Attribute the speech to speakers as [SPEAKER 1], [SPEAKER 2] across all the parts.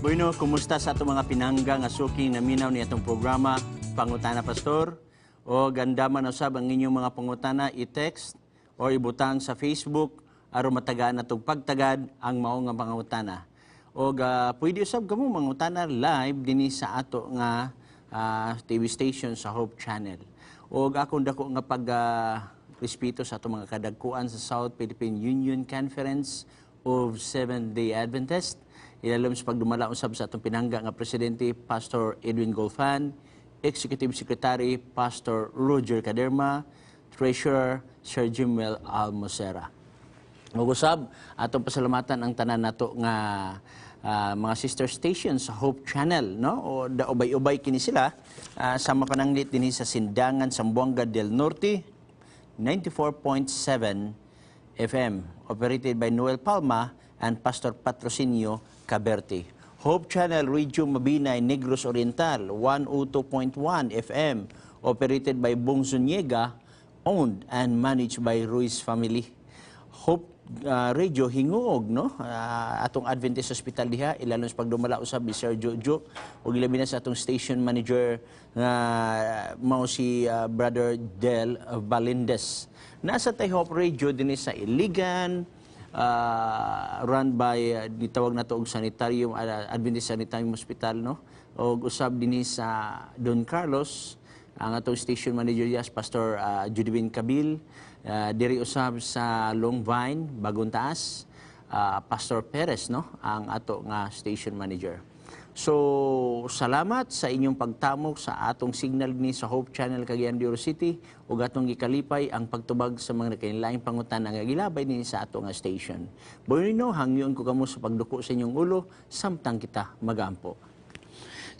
[SPEAKER 1] Bueno, kumusta sa itong mga pinangga nga suking naminaw ni itong programa Pangutana Pastor? O ganda man usab ang inyong mga pangutana i-text o ibutang sa Facebook aron matagaan natong pagtagad ang mao nga pangutana. O pwede usab kamo mangutana live dinhi sa ato nga TV station sa Hope Channel. O akong dako nga pag respeto sa atong mga kadagkuan sa South Philippine Union Conference of Seventh-day Adventist. Ilalom sa pagdumala usab sa atong pinangga nga presidente Pastor Edwin Golfan, Executive Secretary Pastor Roger Caderma, Treasurer Sir Jimwell Almocera. Ug usab atong pasalamatan ang tanan nato nga mga sister stations sa Hope Channel, no? O ubay-ubay kini sila sa mapananglit dinhi sa Sindangan, Zamboanga del Norte, 94.7 FM, operated by Noel Palma and Pastor Patrocinio Caberte. Hope Channel Radio Mabinay, Negros Oriental, 102.1 FM, operated by Bong Zuniega, owned and managed by Ruiz family. Hope Radio Hinguog, no? Atong Adventist Hospital diha, ilalong sa pagdumala usab ni Sir Jojo, ug ilabi na sa atong station manager nga mao si Brother Del Valindes. Nasa tay Hope Radio dinhi sa Iligan, run by ditawag nato og sanitarium, Adventist Sanitarium Hospital, no? Og usab dinhi sa Don Carlos ang atong station manager yes Pastor Judivin Cabil, diri usab sa Longvine, Bagong Taas, Pastor Perez, no? Ang ato nga station manager. So, salamat sa inyong pagtamok sa atong signal ni sa Hope Channel Cagayan de Oro City ug atong gikalipay ang pagtubag sa mga kanilaing pangutana nga gilabay ni sa ato nga station. Bueno, hangyon ko kamo sa pagduko sa inyong ulo samtang kita magampo.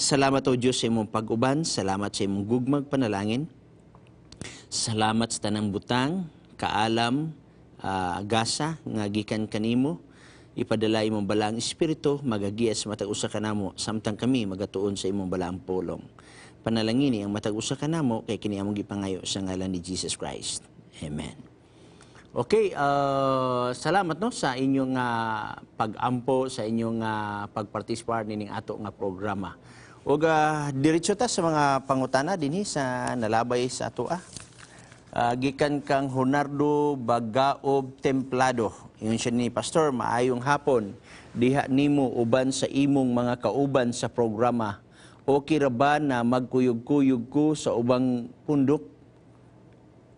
[SPEAKER 1] Salamat o Diyos sa imong pag-uban, salamat sa imong gugmag panalangin. Salamat sa tanang butang, kaalam, gasa nga gikan kanimo. Ipadala imong balaang espiritu, magagiya sa matag usa kanamo samtang kami magatuon sa imong balaang pulong. Panalangini ang matag usa kanamo kay kini among gipangayo sa ngalan ni Jesus Christ. Amen. Okay, salamat no sa inyong pag-ampo, sa inyong pagparticipate nining ato nga programa. Ug diretso ta sa mga pangutana dinhi sa nalabay sa ato gikan kang Honardo Bagaob Templado. Ingon siya ni Pastor, maayong hapon. Diha nimo uban sa imong mga kauban sa programa. Okay ra ba na magkuyog-kuyog ko sa ubang pundok?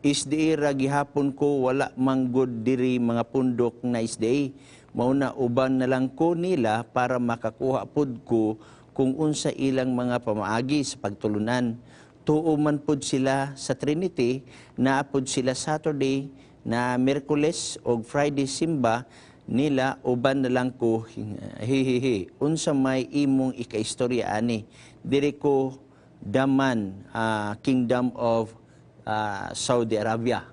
[SPEAKER 1] Isdi ra gihapon ko wala manggod diri mga pundok na isdi. Mauna uban na lang ko nila para makakuha pud ko kung unsa ilang mga pamaagi sa pagtulunan. Tuo man pud sila sa Trinity, naapod sila Saturday, na Miyerkules o Friday simba nila, uban na lang ko, unsa may imong ikaistorya ani. Diri ko daman, Kingdom of Saudi Arabia.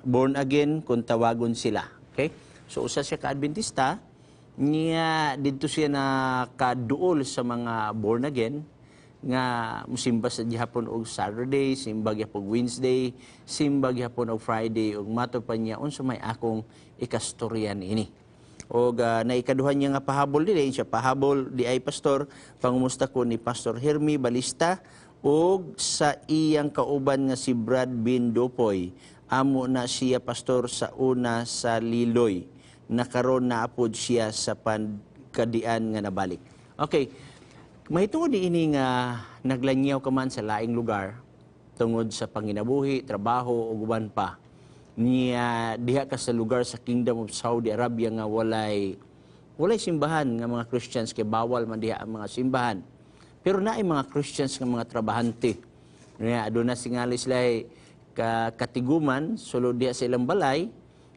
[SPEAKER 1] Born again, kung tawagon sila. Okay? So, usa siya ka-Adventista, niya dito siya na kaduol sa mga born again, nga musimba sa gihapon og Saturday, simba gihapon Wednesday, simba gihapon og Friday, ug mato pa niya unsa may akong ikastoryan ini. Og naikaduhan niya nga pahabol dili siya pahabol di ay pastor, pangumusta ko ni Pastor Hermi Balista ug sa iyang kauban nga si Brad Bin Dopoy. Amo na siya pastor sa una sa Liloy. Nakaron na apod siya sa pagkadian nga nabalik. Okay. Mahitungod ini nga naglanyaw ka man sa laing lugar tungod sa panginabuhi, trabaho o uban pa. Niya diha ka sa lugar sa Kingdom of Saudi Arabia nga walay simbahan nga mga Christians kay bawal man diha ang mga simbahan. Pero naay mga Christians nga mga trabahante. Niya aduna singali sila katiguman sulod diha sa ilang balay.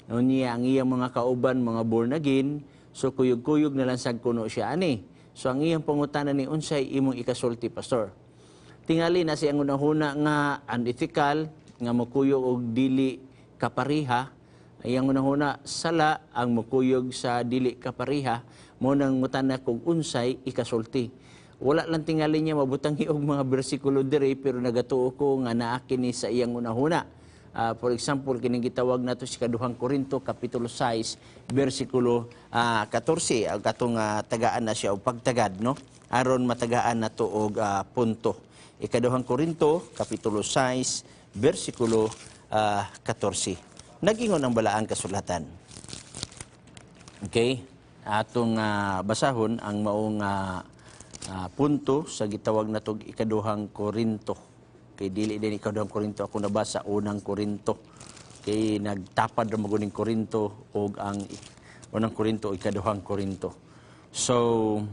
[SPEAKER 1] Niya ang iyang mga kauban mga born again, so kuyog-kuyog na lang sad kuno siya ani. So ang iyang pangutana ni unsay imong ikasulti pastor. Tingali na siyang unahuna nga unethical nga mukuyog og dili kapariha. Iyang unahuna sala ang mukuyog sa dili kapariha mo nang mutana kung unsay ikasulti. Wala lang tingali niya mabutang og mga bersikulo diri pero nagatuo ko nga naa kini sa iyang unahuna. For example, kining gitawag nato si kaduhang Korinto kapitulo 6 bersikulo 14 ang katong tagaan na siya og pagtagad no aron matagaan nato og punto. Ikaduhang Korinto kapitulo 6 bersikulo 14. Nagingon ang balaang kasulatan. Okay? Atong basahon ang maong punto sa gitawag natong ikaduhang Korinto. Kay dili din ikaduhang Korinto ako nabasa unang Korinto. Kay nagtapad ra maguning Korinto og ang unang Korinto o ikaduhang Korinto. So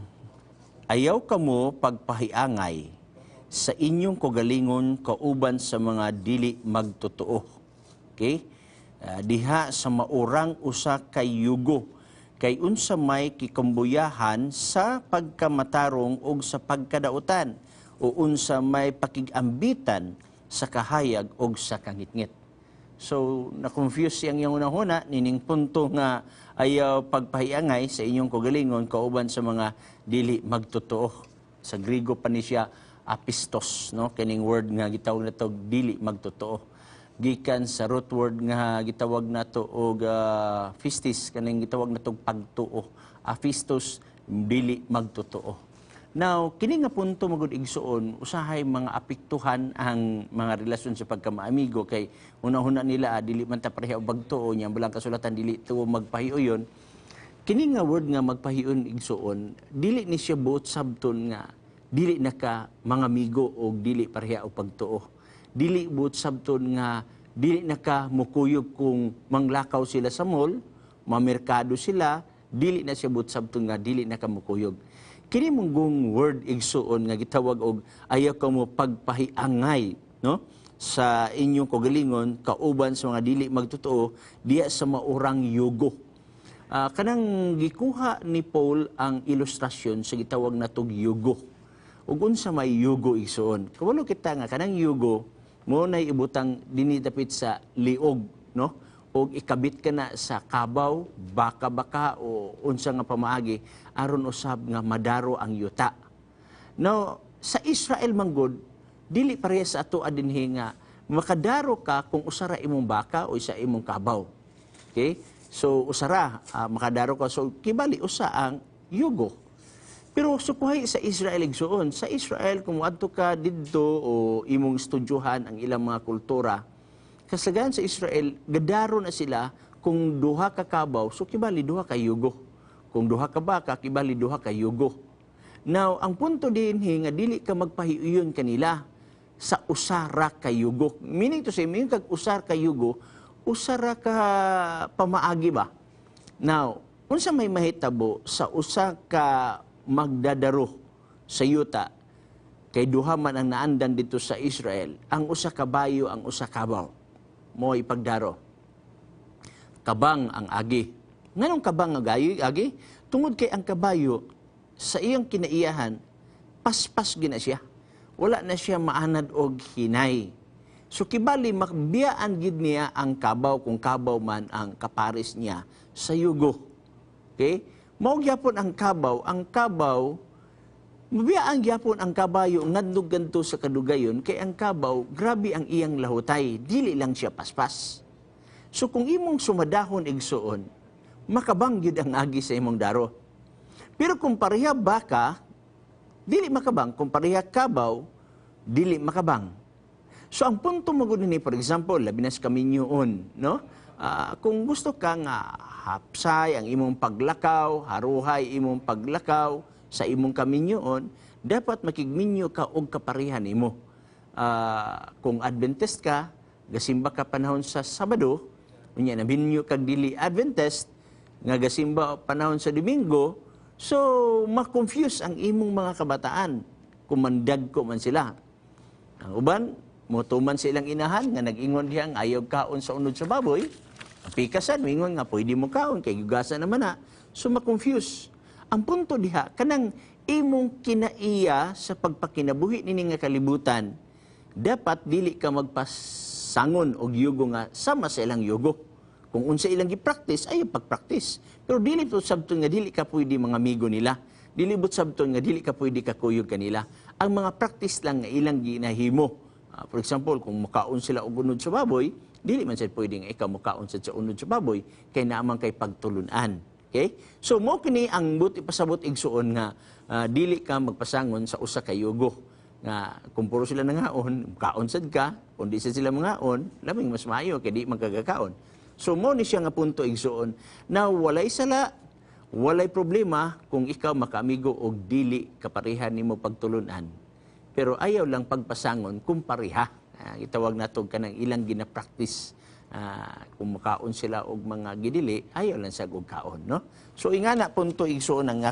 [SPEAKER 1] ayaw kamo pagpahiangay sa inyong kagalingon kauban sa mga dili magtotoo. Okay? Diha sa maurang usa kay yugo kay unsa may kikambuyahan sa pagkamatarong o sa pagkadautan o unsa may pakigambitan sa kahayag o sa kangitngit. So, na-confuse siyang yung unahuna, nining punto nga ayaw pagpahiangay sa inyong kagalingon kauban sa mga dili magtotoo. Sa Griego pa ni siya apistos, no? Kining word nga gitawag na to dili magtotoo. Gikan sa root word nga gitawag nato og pistis kaning gitawag nato pagtuo. Apistos dili magtotoo. Now, kini nga punto magud igsuon usahay mga apektuhan ang mga relasyon sa pagkamaamigo kay una-una nila dili man ta pareha og bagtuo nya balang kasulatan dili tuo magpahiuyon. Kini nga word nga magpahiuyon igsuon dili ni siya buot sabton nga dili naka mga amigo og dili pareha og pagtuo. Dili buot sabton nga dili naka mukuyog kung manglakaw sila sa mall, mamerkado sila, dili na siya buot sabton nga dili naka mukuyog. Kini munggong word igsuon nga gitawag og ayaw kamo pagpahiangay no sa inyong kagalingon kauban sa mga dili magtotoo diya sa maurang yugo. Kanang gikuha ni Paul ang ilustrasyon sa gitawag natog yugo. Ug unsa may yugo igsuon? Kabalo kita nga kanang yugo mo na ibutang dinhi dapit sa liog no og ikabit ka na sa kabaw, baka-baka o unsa nga pamaagi aron usab nga madaro ang yuta. Now, sa Israel manggod dili pareha sa ato dinhi nga makadaro ka kung usara imong baka o isa imong kabaw. Okay? So usara makadaro ka so kibali usa ang yugo. Pero sukuhay sa Israel igsuon, sa Israel kung adto ka didto o imong estudyohan ang ilang mga kultura, kasagaran sa Israel gadaro na sila kung duha ka kabaw, so kibali duha ka yugo. Kung duha ka baka, kibali duha ka yugo. Now, ang punto dinhi nga dili ka magpahiuyon kanila sa usara ka yugo. Meaning to say, may kag usar ka yugo, usara ka pamaagi ba? Now, unsa may mahitabo sa usa ka magdadaro sa yuta kay duha man ang naandan dito sa Israel ang usa kabayo ang usa kabaw mo ipagdaro kabang ang agi nganong kabang ang agi tungod kay ang kabayo sa iyang kinaiyahan paspas gina siya wala na siya maanad og hinay so kibali makbiyaan gid niya ang kabaw kung kabaw man ang kapares niya sa yugo okay. Mao gyapon ang kabaw, mabiyaan gyapon ang kabayo ngadlog ganto sa kadugayon kay ang kabaw grabe ang iyang lahutay, dili lang siya paspas. So kung imong sumadahon igsuon, makabang gyud ang agi sa imong daro. Pero kung pareha baka, dili makabang, kung pareha kabaw, dili makabang. So ang punto mo gud ni for example, labi na sa kaminyoon, no? Kung gusto kang hapsay ang imong paglakaw, haruhay imong paglakaw sa imong kaminyoon, dapat makigminyo ka og kaparehan nimo. Kung Adventist ka, gasimba ka panahon sa Sabado, unya na binyo kag dili Adventist, nga gasimba panahon sa Domingo, so ma-confuse ang imong mga kabataan kung mandagko man sila. Ang uban, motuman silang inahan nga nag-ingon diyang ayaw kaon sa unod sa baboy. Pikasan, mingon nga, pwede mo kaon, kay gugasan naman na. So, ma-confuse. Ang punto diha, kanang imong kinaiya sa pagpakinabuhi nini nga kalibutan, dapat dili ka magpasangon og yugo nga sama sa ilang yugo. Kung unsa ilang gi-practice, ay pag-practice. Pero dili po sabton nga dili ka pwede mga amigo nila. Dili po sabton nga dili ka pwede kakuyog kanila. Ang mga practice lang nga ilang ginahimo. For example, kung makaon sila og unod sa baboy, dili man sad pwedeng ikaw mukaon sa unod sa baboy kay naman kay pagtulunan. Okay? So mo kini ang buti pasabot igsuon nga dili ka magpasangon sa usa ka yugo. Nga kung puro sila nangaon, kaon sad ka, kung di sila mangaon, laming mas maayo kay di magkagakaon. So mo ni siya nga punto igsuon na walay sala, walay problema kung ikaw makaamigo og dili kapareha nimo pagtulunan. Pero ayaw lang pagpasangon kung pareha. Itawag nato kanang ilang gina-practice. Kung makaon sila og mga gidili, ayaw lang sa og kaon, no? So ingana punto igsuon ang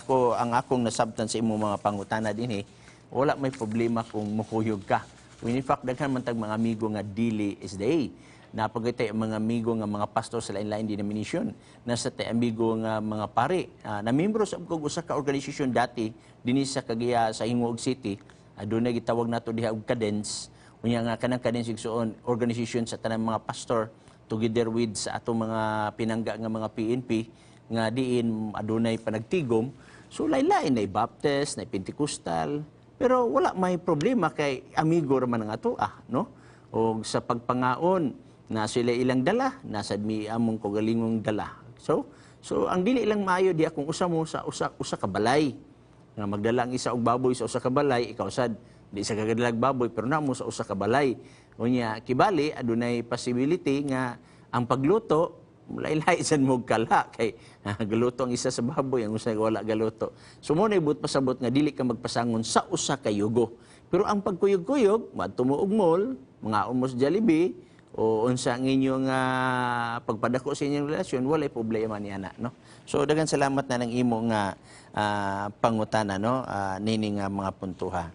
[SPEAKER 1] akong nasabtan sa imong mga pangutana dinhi, wala may problema kung mukuyog ka. When in fact daghan man tag mga amigo nga dili is day. Napagitay mga amigo nga mga pastor sa lain-lain denomination, nasa tay amigo nga mga pare, na membro sa kog usa ka organisasyon dati dinhi sa Kagiya sa Hingog City, adunay gitawag nato diha og cadence. Unya nga kanang cadence igsuon organisasyon sa tanang mga pastor together with sa atong mga pinangga nga mga PNP nga diin adunay panagtigom. So lain-lain na Baptist, na Pentecostal, pero wala may problema kay amigo ra man ang ato no? O sa pagpangaon na sila ilang dala, nasa mi among kogalingong dala. So ang dili lang maayo diha kung usa mo sa usa ka balay nga magdala ang isa og baboy sa usa ka balay, ikaw sad di sa kagadalag baboy pero namo sa usa ka balay. Unya kibali adunay possibility nga ang pagluto lain-lain sad mo kala kay galuto ang isa sa baboy ang usa wala galuto. So mo na ibut pasabot nga dili ka magpasangon sa usa ka yugo. Pero ang pagkuyog-kuyog, madto mo og mall, mga umos Jollibee o unsa ang inyong pagpadako sa inyong relasyon, walay problema niya na, no? So daghang salamat na ng imo nga pangutana, no? Nining mga puntuha.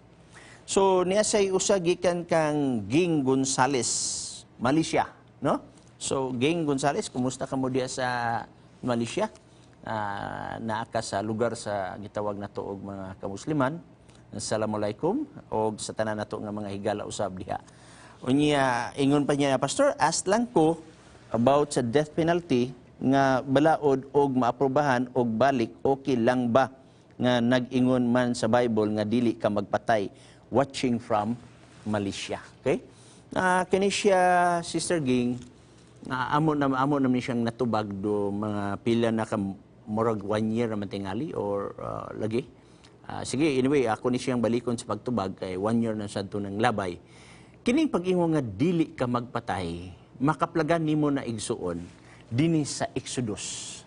[SPEAKER 1] So niya say usa gikan kang Ging Gonzales, Malaysia, no? So Ging Gonzales, kumusta ka mo diya sa Malaysia? Naa ka sa lugar sa gitawag nato og mga kamusliman. Assalamualaikum og sa tanan nato nga mga higala usab diha. Unya ingon pa niya, Pastor, ask lang ko about sa death penalty nga balaod og maaprobahan og balik, okay lang ba nga nag-ingon man sa Bible nga dili ka magpatay, watching from Malaysia. Okay? Kini siya, Sister Ging, amo naman siyang natubag do mga pila na ka murag 1 year naman tingali or lagi. Sige, anyway, ako ni siyang balikon sa pagtubag kay 1 year na sa ng labay. Kining pag-ingon nga dili ka magpatay, makaplagan nimo na igsuon dinhi sa Exodus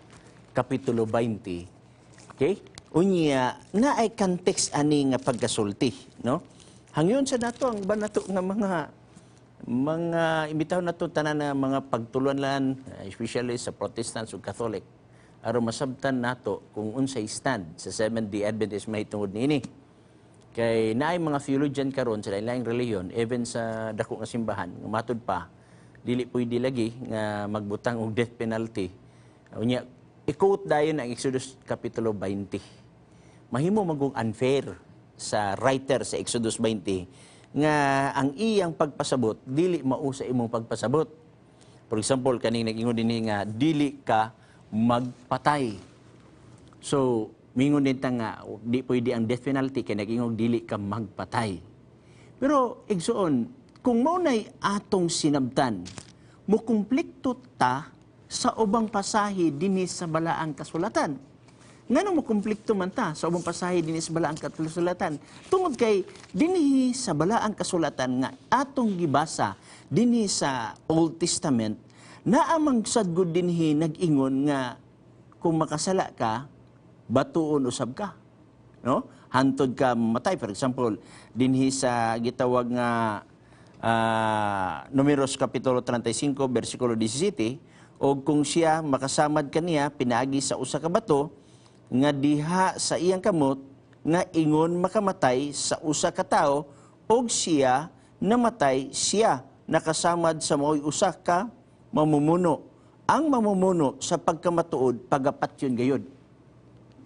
[SPEAKER 1] kapitulo 20. Okay? Unya na ay context ani nga pagkasulti, no? Hangyon sa nato ang ba nato nga mga imbitaw nato tanan na mga pagtuluan especially sa Protestants ug Catholic aron masabtan nato kung unsay stand sa Seventh-day Adventist mahitungod niini. Kay naay mga theologian karon sa lain-laing reliyon, even sa dako nga simbahan, nga matud pa, dili pwede lagi nga magbutang og death penalty. Unya, i-quote dayon ang Exodus kapitulo 20. Mahimo magong unfair sa writer sa Exodus 20 nga ang iyang pagpasabot dili mao sa imong pagpasabot. For example, kaning nag-ingon dinhi nga dili ka magpatay. So, mingon din ta nga, di pwede ang death penalty kay nag-ingog dili ka magpatay. Pero, igsuon, kung maunay atong sinabtan, mukumplikto ta sa ubang pasahi dinhi sa balaang kasulatan. Nganong mukumplikto man ta sa ubang pasahi dinhi sa balaang kasulatan? Tungod kay dinhi sa balaang kasulatan nga atong gibasa dinhi sa Old Testament, naamang sadgod dinhi nag-ingon nga kung makasala ka, batuon usab ka, no? Hantod ka matay. For example, dinhi sa gitawag nga Numeros kapitulo 35 bersikulo 17, og kung siya makasamad kaniya pinaagi sa usa ka bato nga diha sa iyang kamot nga ingon makamatay sa usa ka tawo og siya namatay, siya nakasamad sa mao'y usa ka mamumuno. Ang mamumuno sa pagkamatuod pagapatyon gayud.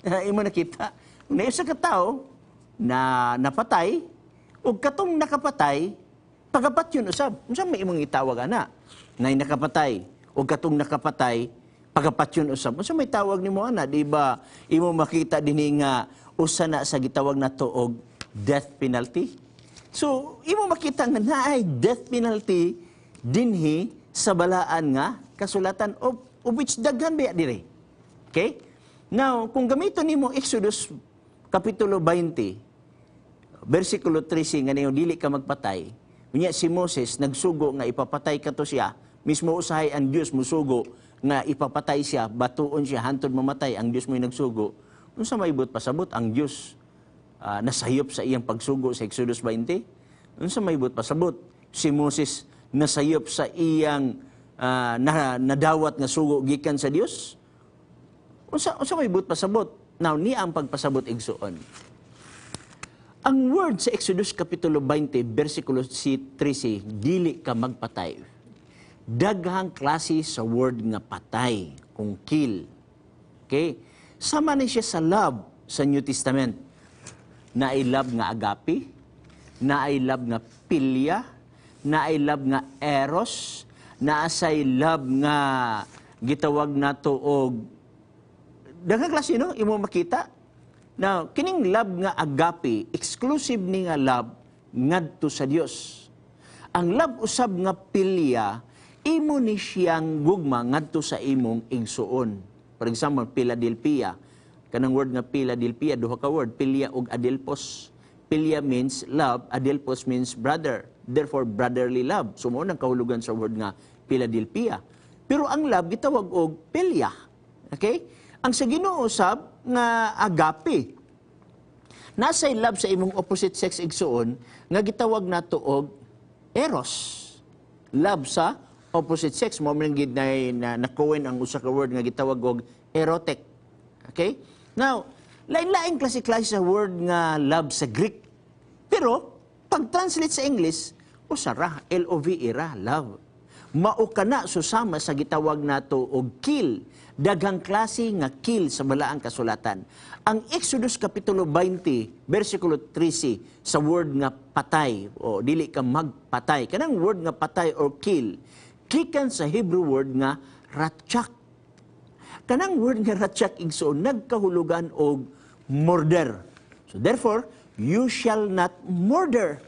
[SPEAKER 1] Imo nakita, na isa ka tao na napatay, o katong nakapatay, pagapat yun usab. Unsa may imong itawag ana? Nay nakapatay, o katong nakapatay, pagapat yun usab. Unsa may tawag nimo ana? Di ba imo makita dinhi nga usa na sa gitawag nato og death penalty? So, imo makita nga naay death penalty dinhi sa balaan nga kasulatan of which daghan biya dire. Okay? Now, kung gamiton nimo Exodus kapitulo 20, versikulo 13 nga niyo dili ka magpatay. Unya si Moses nagsugo nga ipapatay kato siya, mismo usahay ang Dios musugo nga ipapatay siya, batuon siya hantod mamatay, ang Dios mo'y nagsugo. Unsa maibot pasabot ang Dios nasayop sa iyang pagsugo sa Exodus 20? Unsa maibot pasabot si Moses nasayop sa iyang nadawat nga sugo gikan sa Dios? Unsa maibot pasabot? Now ni ang pagpasabot igsuon. Ang word sa Exodus kapitulo 20 bersikulo 13, dili ka magpatay. Daghang klase sa word nga patay, kung kill. Okay? Sama ni siya sa love sa New Testament. Na ay love nga agape, na ay love nga pilya, na ay love nga eros, na asay love nga gitawag nato og daghang klase no imo makita. Now, kining love nga agape, exclusive ni nga love ngadto sa Dios. Ang love usab nga pilya, imo ni siyang gugma ngadto sa imong igsuon. For example, Philadelphia. Kanang word nga Philadelphia, duha ka word, pilya ug adelphos. Pilya means love, adelphos means brother. Therefore, brotherly love. So, mo nang kahulugan sa word nga Philadelphia. Pero ang love gitawag og pilya. Okay? Ang sa Ginoo usab nga agape. Nasay love sa imong opposite sex igsuon nga gitawag nato og eros. Love sa opposite sex mo man gid na nakuwen ang usa ka word nga gitawag og erotic. Okay? Now, lain-laing klase-klase sa word nga love sa Greek. Pero pag-translate sa English, usara L-O-V-E ra, love. Mao kana susama sa gitawag nato og kill. Daghang klase nga kill sa balaang kasulatan. Ang Exodus kapitulo 20, bersikulo 13 sa word nga patay o dili ka magpatay. Kanang word nga patay or kill, gikan sa Hebrew word nga ratchak. Kanang word nga ratchak igsoon nagkahulugan og murder. So therefore, you shall not murder.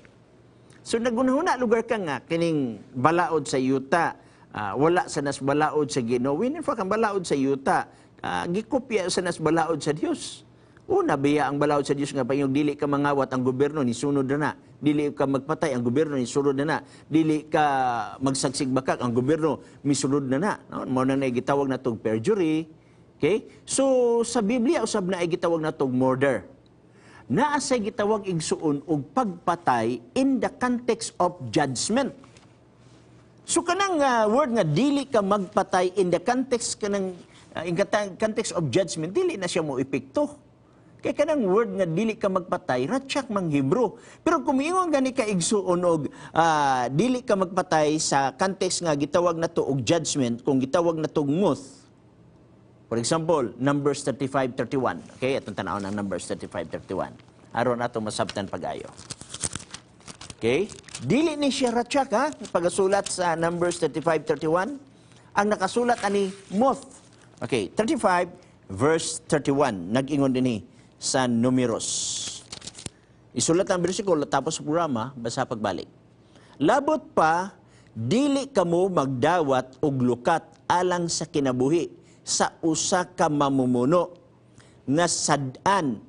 [SPEAKER 1] So nagunahuna lugar ka nga kining balaod sa yuta, wala sa nas balaod sa Ginoo. In fact, ang balaod sa yuta, gikopya sa nas balaod sa Dios. Una biya ang balaod sa Dios nga payong dili ka mangawat, ang gobyerno ni sunod na. Dili ka magpatay, ang gobyerno ni sunod na. Dili ka magsagsig bakak, ang gobyerno misunod na. No? Mao na gitawag na tog perjury. Okay? So sa Biblia usab na ay gitawag na tog murder. Naa say gitawag igsuon og pagpatay in the context of judgment. So kanang word nga dili ka magpatay in the context kanang in context of judgment, dili na siya mo epekto. Kaya kanang word nga dili ka magpatay, ratchak mang Hebrew. Pero kung ingon gani ka igsuon og dili ka magpatay sa context nga gitawag na to og judgment, kung gitawag na to muth. For example, Numbers 35:31. Okay, atong tan-awon ang Numbers 35:31. Aron ato masabtan pag-ayo. Okay? Dili ni siya ratchak ha, pagasulat sa Numbers 35:31. Ang nakasulat ani moth. Okay, 35 verse 31. Nag-ingon dinhi sa Numeros. Isulat ang bersikulo tapos sa programa, basa pagbalik. Labot pa, dili kamo magdawat og lukat alang sa kinabuhi sa usa ka mamumuno nga sad-an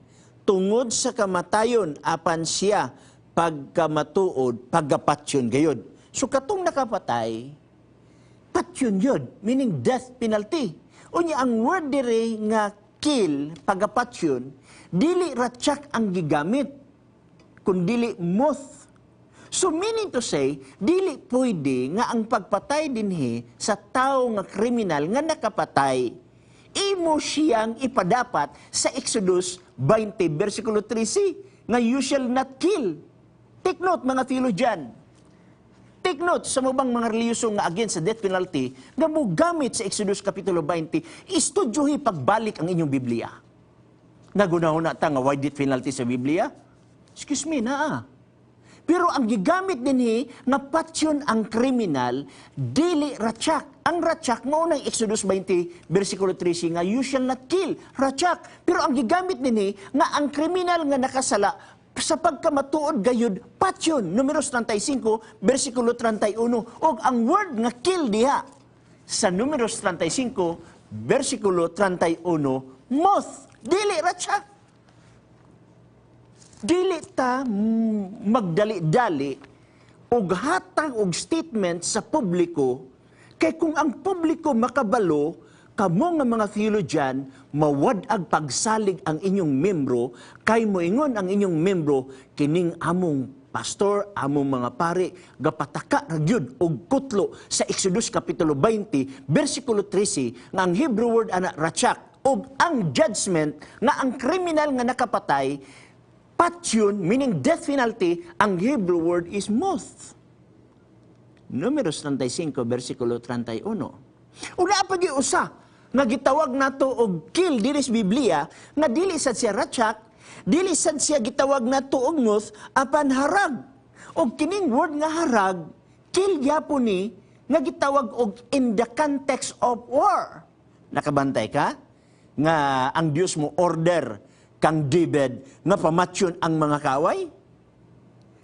[SPEAKER 1] tungod sa kamatayon apan siya pagkamatuod pagapatyon gayud. So katong nakapatay, patyon yun, meaning death penalty. Unya ang word dire nga kill, pagapatyon, dili ratchak ang gigamit, kundi moth. So meaning to say, dili pwede nga ang pagpatay dinhi sa tao nga kriminal nga nakapatay, imo siyang ipadapat sa Exodus 20, versikulo 13, nga you shall not kill. Take note mga theologian. Take note sa mubang mga reliyoso nga against sa death penalty nga mo gamit sa Exodus kapitulo 20, istudyohi pagbalik ang inyong Biblia. Nagunahon na ta nga why death penalty sa Biblia? Excuse me na Pero ang gigamit dinhi nga patyon ang kriminal, dili ratchak. Ang ratchak mo ng Exodus 20, versikulo 13 nga you shall not kill. Ratchak. Pero ang gigamit dinhi nga ang kriminal nga nakasala,
[SPEAKER 2] sa pagkamatuod gayud patyon, Números 35, versikulo 31. Og ang word nga kill diha sa Números 35, versikulo 31, moth, dili ra siya. Dili ta magdali-dali og hatag og statement sa publiko, kay kung ang publiko makabalo, kamo nga mga theologian, mawad-ag pagsalig ang inyong membro, kay moingon ang inyong membro, kining among pastor, among mga pare, gapataka ragyud og kutlo sa Exodus Kapitulo 20, versikulo 13, nga ang Hebrew word ana ratchak, og ang judgment nga ang kriminal nga nakapatay, patyon, meaning death penalty, ang Hebrew word is moth. Números 35, versikulo 31. Una pa usa nga gitawag nato og kill dili sa Biblia, nga dili sad siya ratchak, dili sad siya gitawag nato og moth, apan harag. Og kining word nga harag, kill gyapon ni nga gitawag og in the context of war. Nakabantay ka? Nga ang Dios mo order kang David nga pamatyon ang mga kaway?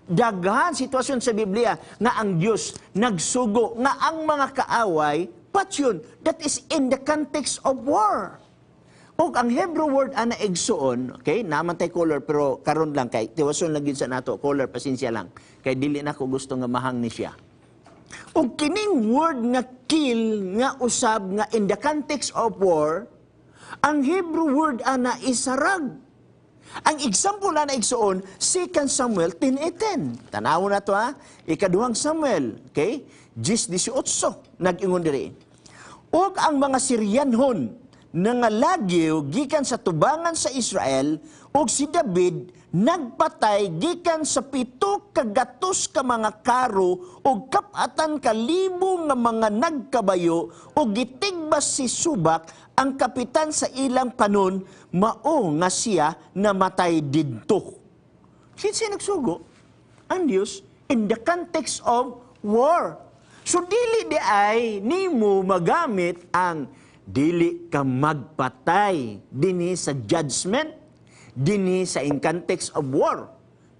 [SPEAKER 2] Daghan sitwasyon sa Biblia nga ang Dios nagsugo nga ang mga kaaway patyon. That is in the context of war. O ang Hebrew word ana igsuon, okay, naman tay color pero karon lang kay tiwason lang gyud sa nato color, pasensya lang kay dili na ko gusto nga mahang ni siya. O kining word nga kill nga usab nga in the context of war, ang Hebrew word ana isarag. Ang example na igsuon, 2 Samuel 10:18. Tanaw na to ha. Ikaduhang Samuel, okay? 10:18 nag-ingon diri. Og ang mga Syrianhon nangalagyo gikan sa tubangan sa Israel, og si David nagpatay gikan sa 7 ka mga karo og 4,000 nga mga nagkabayo, og gitigbas si Subak ang kapitan sa ilang panon, mao nga siya namatay didto. Kinsa nagsugo? Ang Dios in the context of war. So dili di ay nimo magamit ang dili ka magpatay dinhi sa judgment, dinhi sa in context of war.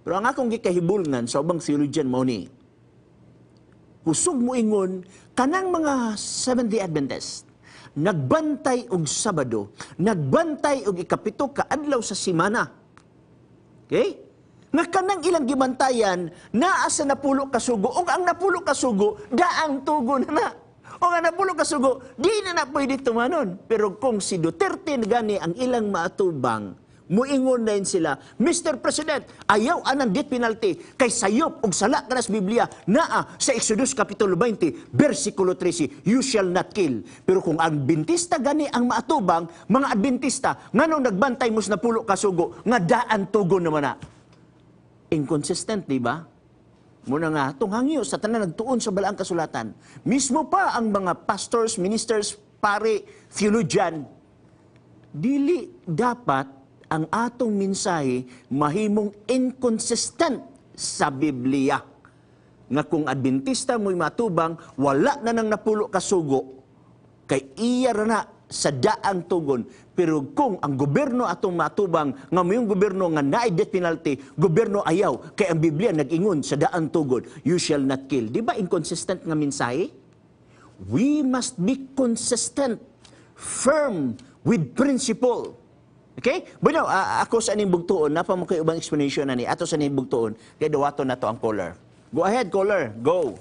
[SPEAKER 2] Pero ang akong gikahibulngan sa ubang theologian mao ni, kusog mo ingon kanang mga Seventh-day Adventist nagbantay og Sabado, nagbantay og ikapito ka adlaw sa semana. Okay? Nga kanang ilang gibantayan naa sa napulo ka sugo, ug ang napulo ka sugo daang tugo na. O nga napulo ka sugo, di na pwede tumanon. Pero kung si Duterte gani ang ilang maatubang, muingon na yun sila, Mr. President, ayaw anang death penalty kay sayop og sala ka sa Biblia naa sa Exodus Kapitulo 20, versikulo 13, you shall not kill. Pero kung ang Adventista gani ang maatubang, mga Adventista, nganong nagbantay mo sa napulo ka sugo, nga daan tugon naman na. Inconsistent, di ba? Muna nga, itong hangyo sa tanan nagtuon sa balaang kasulatan. Mismo pa ang mga pastors, ministers, pare, theologian, dili dapat ang atong mensahe mahimong inconsistent sa Biblia. Nga kung Adventista mo'y matubang, wala na nang napulo kasugo, kay iya na sa daang tugon. Pero kung ang gobyerno atong matubang, nga mayong gobyerno nga naay death penalty, gobyerno ayaw, kay ang Biblia nag-ingon sa daang tugon, you shall not kill. Di ba inconsistent nga mensahe? We must be consistent, firm with principle. Okay? Bueno, ako sa aning bugtuon, napa mo kayo ubang explanation na ni, ato sa aning bugtuon, kaya dawato na to ang caller. Go ahead, caller. Go.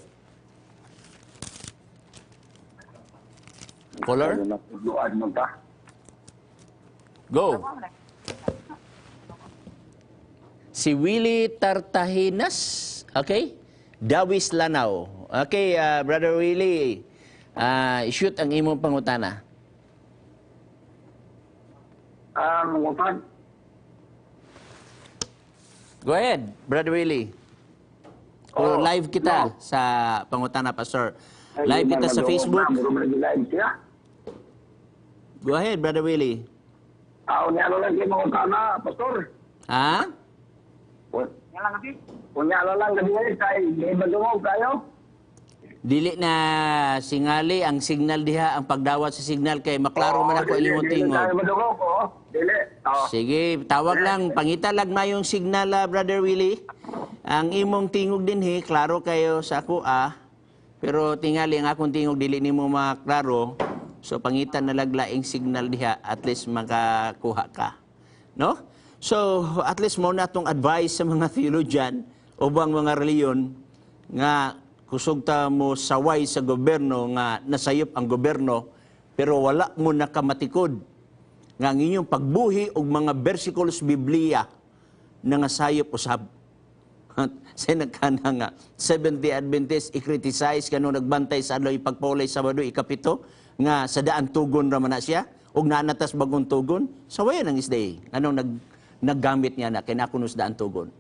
[SPEAKER 2] Caller? Go. Si Willie Tartahinas. Okay? Dawis Lanao. Okay, Brother Willie. Shoot ang imong pangutana. Go ahead, Brother Willie. O live kita sa pangutana, Pastor. Live kita sa Facebook. Go ahead, Brother Willie.
[SPEAKER 3] Unyalo lang kayo mga utana, Pastor.
[SPEAKER 1] Ha?
[SPEAKER 3] Unyalo lang kayo, kay may magumog kayo.
[SPEAKER 1] Dili na singali ang signal diha, ang pagdawat sa signal kay maklaro man ako ilimong
[SPEAKER 3] Dili
[SPEAKER 1] tingog.
[SPEAKER 3] tayo madungog, oo. Dili. Oo.
[SPEAKER 1] Sige, tawag lang, pangita lang mayong signal, Brother Willie. Ang imong tingog din klaro kayo sa ako pero tingali ang akong tingog dili nimo maklaro. So pangitan na laglaing signal diha, at least makakuha ka. No? So, at least mo na itong advice sa mga theologian o bang mga reliyon nga kusog ta mo saway sa gobyerno nga nasayop ang gobyerno pero wala mo nakamatikod nga ang inyong pagbuhi og mga versikulos Biblia na nga sayop usab. Sa nagkana nga 70 Adventist i-criticize kanong nagbantay sa adlaw ipagpaulay Sabado ikapito nga sa daan tugon ra man na siya og naanatas bagong tugon sawayan ang isday anong naggamit niya na kinakunos daan tugon.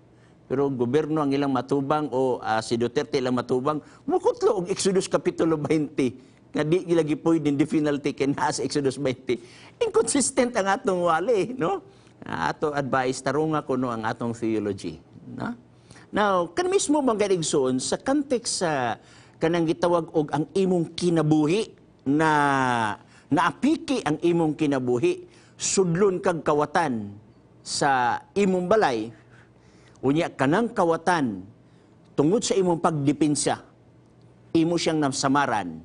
[SPEAKER 1] Pero gobyerno ang ilang matubang o si Duterte ilang matubang, mukutlo og Exodus Kapitulo 20. Nga di lagi pwedeng di penalty kay naa sa Exodus 20. Inconsistent ang atong wali, no? Ato advice, tarunga ko no ang atong theology. No? Now, kan mismo mga igsoon, sa context sa kanang gitawag og ang imong kinabuhi na naapiki ang imong kinabuhi, sudlon kag kawatan sa imong balay, unya kanang kawatan tungod sa imong pagdepensa imo siyang nasamaran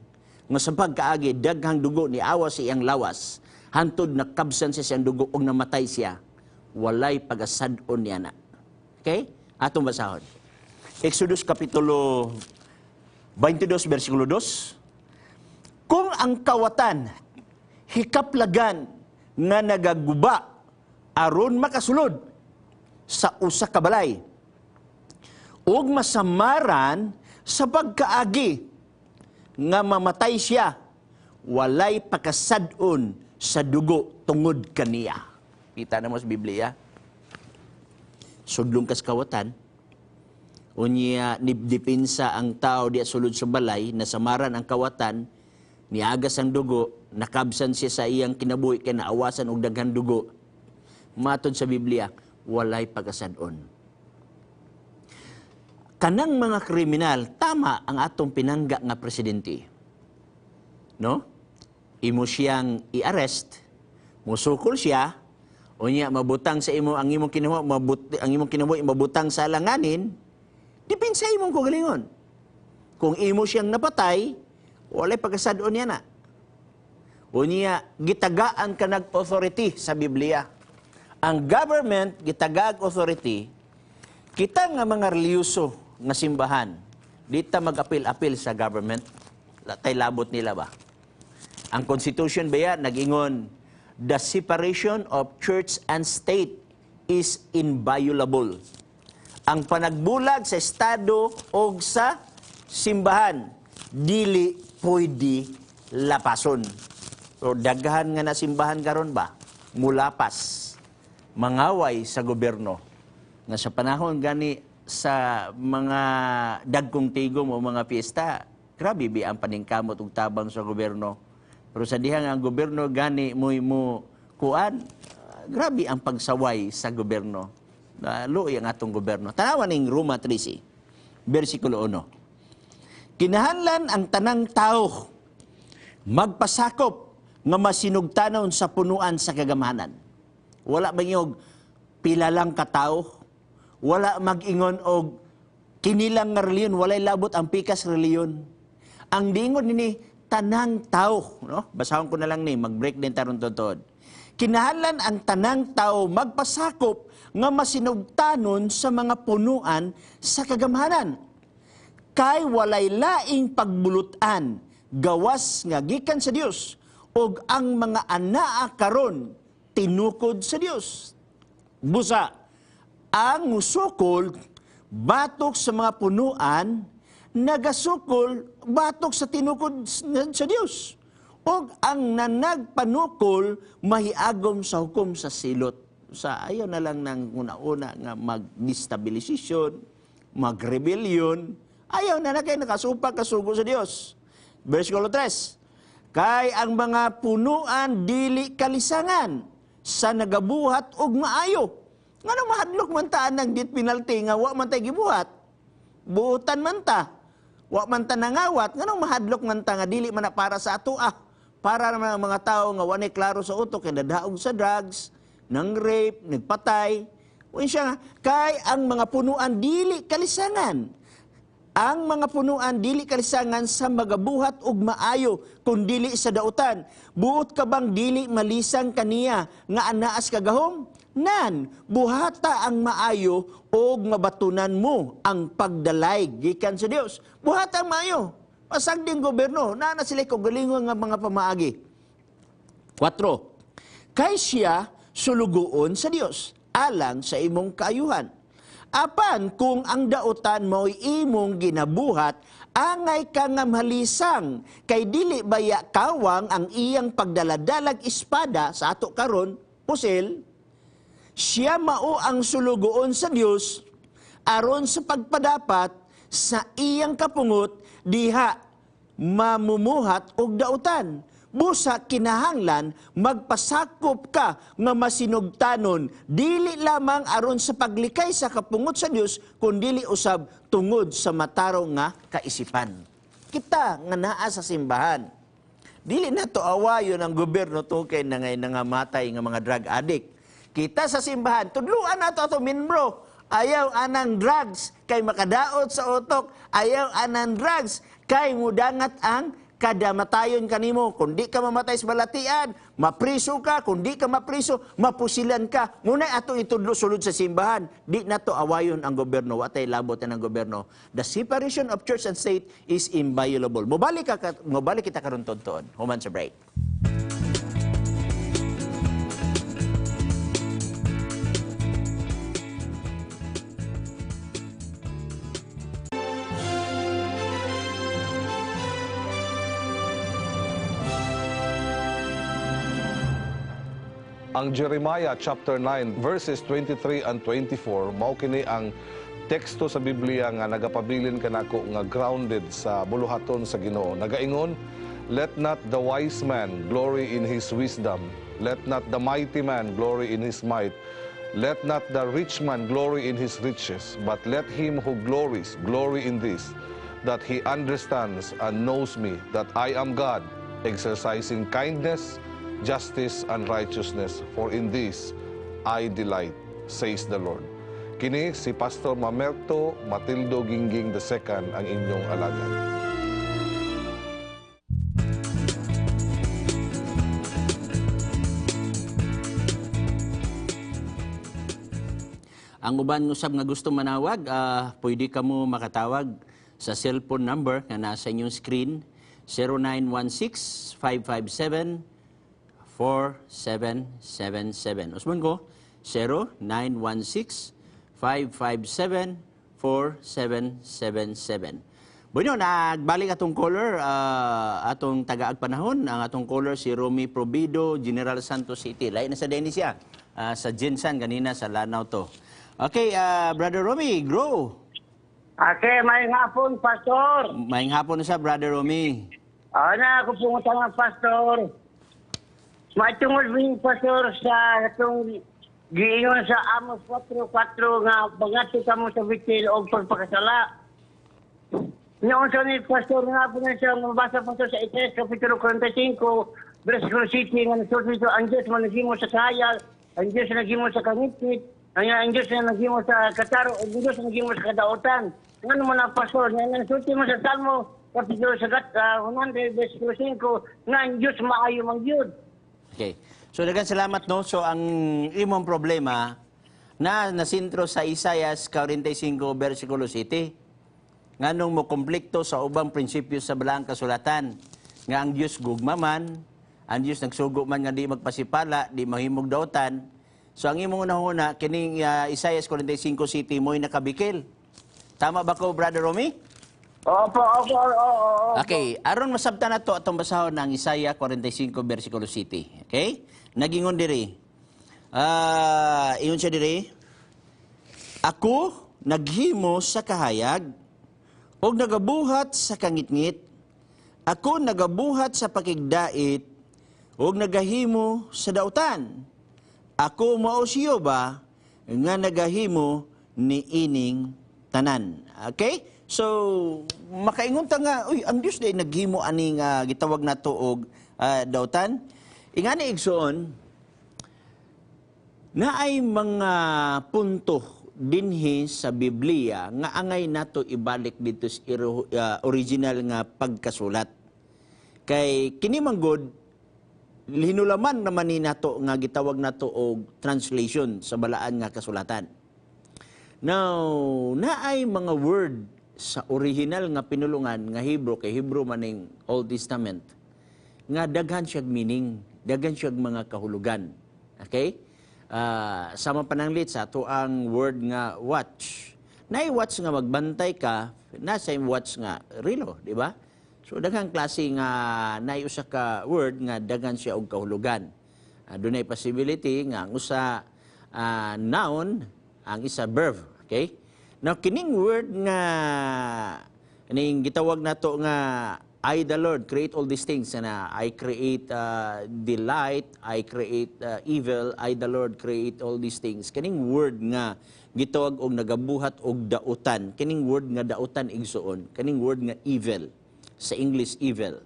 [SPEAKER 1] nga sa pagkaagi daghang dugo ni awas sa iyang lawas hantod nakabsan siya siyang dugo ug namatay siya walay pagasad-on niya na. Okay, atong basahon Exodus kapitulo 22 bersikulo 2. Kung ang kawatan hikaplagan nga nagaguba aron makasulod sa usa ka balay ug masamaran sa pagkaagi nga mamatay siya walay pakasad-on sa dugo tungod kaniya. Kita na mo sa Biblia. Sudlong kas kawatan unya nibdepensa ang tao diya sulod sa balay nasamaran ang kawatan niagas ang dugo nakabsan siya sa iyang kinabuhi kay naawasan og daghan dugo. Matod sa Biblia walay pagkasad-on. Kanang mga kriminal, tama ang atong pinangga nga presidente. No? Imo siyang i-arrest, musukol siya, unya mabutang sa imo ang imong kinabuhi mabutang sa alanganin, depensa imong kagalingon. Kung imo siyang napatay, walay pagkasad-on niya na. Unya gitagaan ka nag-authority sa Biblia. Ang government, gitagag authority, kita nga mga reliyoso nga simbahan, dita mag-apil-apil sa government, tay labot nila ba? Ang Constitution ba yan, nag-ingon, the separation of church and state is inviolable. Ang panagbulag sa estado o sa simbahan, dili pwede lapason. So, daghan nga na simbahan karon ba? Mulapas. Mangaway sa gobyerno nga sa panahon gani sa mga dagkong tigom o mga piyesta grabe bi ang paningkamot ug tabang sa gobyerno pero sa diha nga ang gobyerno gani mo kuan grabe ang pagsaway sa gobyerno luoy ang atong gobyerno. Tanawan ning Roma 13 bersikulo 1. Kinahanglan ang tanang tao magpasakop nga masinugtanon sa punuan sa kagamahanan. Wala mag-ingog pila lang katao, wala mag-ingon og kinilang nga reliyon, walay labot ang pikas reliyon. Ang diingon nini tanang tao, no? Basahon ko na lang ni mag-break din taron totod. Kinahanglan ang tanang tao magpasakop nga masinugtanon sa mga punuan sa kagamahanan. Kay walay laing pagbulutan, gawas nga gikan sa Dios og ang mga anaa karon tinukod sa Dios. Busa, ang musukol batok sa mga punuan, nagasukol batok sa tinukod sa Dios. O ang nanagpanukol mahiagom sa hukom sa silot. Sa ayaw na lang ng una-una nga mag-destabilisasyon, mag-rebellion, ayaw na kayo nakasupa kasugo sa Dios. Versikulo 3, kay ang mga punuan dili kalisangan, sa nagabuhat og maayo. Nga mahadlok man taan ng dit penalty nga wa man tay gibuhat. Buutan man ta.
[SPEAKER 2] wa man ta nangawat, nganong mahadlok man ta nga dili man na para sa ato para naman ang mga tao nga wanay klaro sa utok, kaya nadaog sa drugs, nang rape, nagpatay. Unsya nga, kay ang mga punuan dili kalisangan. Ang mga punuan dili kalisangan sa magabuhat og maayo kung dili sa dautan. Buot ka bang dili malisang kaniya nga anaas kagahom? Nan, buhata ang maayo og mabatunan mo ang pagdalay gikan sa Dios. Buhata ang maayo. Pasag din gobyerno, na sila kagalingon nga mga pamaagi. 4. Kay siya sulugoon sa Dios, alang sa imong kaayuhan. Apan kung ang dautan mo'y imong ginabuhat, angay ka nga malisang, kay dili baya kawang ang iyang pagdaladalag espada sa ato karon, pusil, siya mao ang sulugoon sa Dios aron sa pagpadapat sa iyang kapungot diha mamumuhat og dautan. Busa kinahanglan magpasakop ka nga masinugtanon dili lamang aron sa paglikay sa kapungot sa Dios kundi usab tungod sa matarong nga kaisipan. Kita nga naa sa simbahan, dili na to awayon ang gobyerno to kay nangamatay nga mga drug addict. Kita sa simbahan, tudluan na to minbro. Ayaw anang drugs kay makadaot sa utok. Ayaw anang drugs kay mudangat ang kadamatayon kanimo. Kung di ka mamatay sa balatian, mapriso ka. Kung di ka mapriso, mapusilan ka. Ngunay ato itudlo sulod sa simbahan. Di na to awayon ang gobyerno. Watay labot ng gobyerno. The separation of church and state is inviolable. Mubalik kita karon tonton. Human sa break.
[SPEAKER 4] Ang Jeremiah chapter 9 verses 23 and 24 mao kini ang teksto sa Biblia nga nagapabilin kanako nga grounded sa buluhaton sa Ginoo. Nagaingon, let not the wise man glory in his wisdom, let not the mighty man glory in his might, let not the rich man glory in his riches, but let him who glories glory in this, that he understands and knows me, that I am God, exercising kindness, justice and righteousness, for in this I delight, says the Lord. Kini si Pastor Mamerto Matildo Gingging II ang inyong alagad.
[SPEAKER 1] Ang uban usab nga gusto manawag, pwede ka mo makatawag sa cellphone number nga nasa inyong screen, 0916-557-4777. Usman ko, 0916-557-4777. Bueno, nagbalik atong caller, atong tagaag panahon. Ang atong caller si Romy Probido, General Santos City. Lain na sa Dennis siya, sa Jinsan, kanina sa Lanao to. Okay, Brother Romy, grow.
[SPEAKER 3] Okay, may hapon, Pastor.
[SPEAKER 1] Maayong hapon na sa Brother Romy.
[SPEAKER 3] Na ako pumunta ng Pastor. Matungod rin, Pastor, sa itong giingon sa Amos 4:4 nga bangati ka mo sa bitil o pagpakasala. Noon sa ni Pastor nga po na siya mabasa po sa Etes, Kapitulo 45, Versículo 7, nga nasusunod ito, ang Diyos managimo sa kaya, ang Diyos nagimo sa kangitpit, ang Diyos na nagimo sa kataro, ang Diyos na nagimo sa kadautan. Nga naman ang Pastor, nga nasusunod mo sa Salmo, Kapitulo 100, Versículo 5, nga ang Diyos maayo mang Diyod.
[SPEAKER 1] Okay. So, daghang salamat, no? So, ang imong problema na nasintro sa Isaias 45, versikulo 7, nganong mo konflikto sa ubang prinsipyo sa balaang kasulatan, nga ang Diyos gugmaman, ang Diyos nagsugo man nga di magpasipala, di mahimog dautan. So, ang imong unahuna, kining Isaias 45, 7, mo'y nakabikil. Tama ba ko, Brother Romy?
[SPEAKER 3] Opo.
[SPEAKER 1] Okay, aron masabtan na to atong basahon ng Isaiah 45 versikulo 7. Okay? Nagingon diri. Ingon siya diri. Ako naghimo sa kahayag og nagabuhat sa kangitngit. Ako nagabuhat sa pakigdait og nagahimo sa dautan. Ako mao siyo ba nga nagahimo ni ining tanan. Okay?
[SPEAKER 2] So, makaingon ta nga, uy, ang Dios day naghimo ani nga gitawag nato og dautan. Ingani igsoon, na ay mga punto dinhi sa Biblia nga angay nato ibalik dito sa original nga pagkasulat. Kay kini manggod hinulaman naman ni nato nga gitawag nato og translation sa balaan nga kasulatan. Now, naay mga word sa original nga pinulungan nga Hebrew kay Hebrew maning Old Testament nga daghan siyag meaning, daghan siyag mga kahulugan. Okay? Sama pananglit sa ato ang word nga watch. Naay watch nga magbantay ka, nasa watch nga relo, di ba? So daghang klase nga naay usa ka word nga daghan siya og kahulugan. Dunay possibility nga ang usa noun, ang isa verb, okay? Now kining word nga ning gitawag nato nga I the Lord create all these things na I create delight, I create evil, I the Lord create all these things. Kining word nga gitawag og nagabuhat og dautan. Kining word nga dautan igsuon, kining word nga evil sa English evil.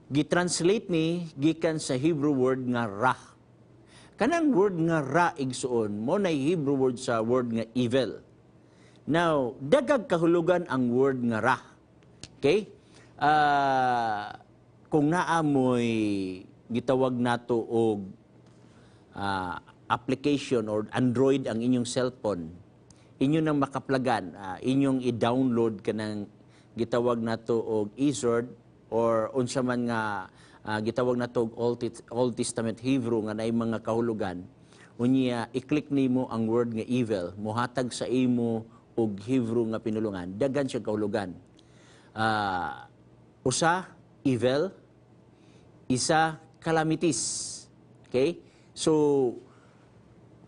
[SPEAKER 2] Gitranslate ni gikan sa Hebrew word nga ra. Kanang word nga ra igsuon mo nay Hebrew word sa word nga evil. Now, dagag kahulugan ang word nga ra. Okay? Kung naamoy gitawag nato og application or Android ang inyong cellphone, inyo nang makaplagan, inyong i-download kanang gitawag nato og eZord or unsa man nga gitawag nato og Old Testament Hebrew nga naay mga kahulugan, unya i-click nimo ang word nga evil, mohatag sa imo og Hebrew nga pinulungan, daghan siya kahulugan. Usa, evil. Isa, calamities. Okay? So,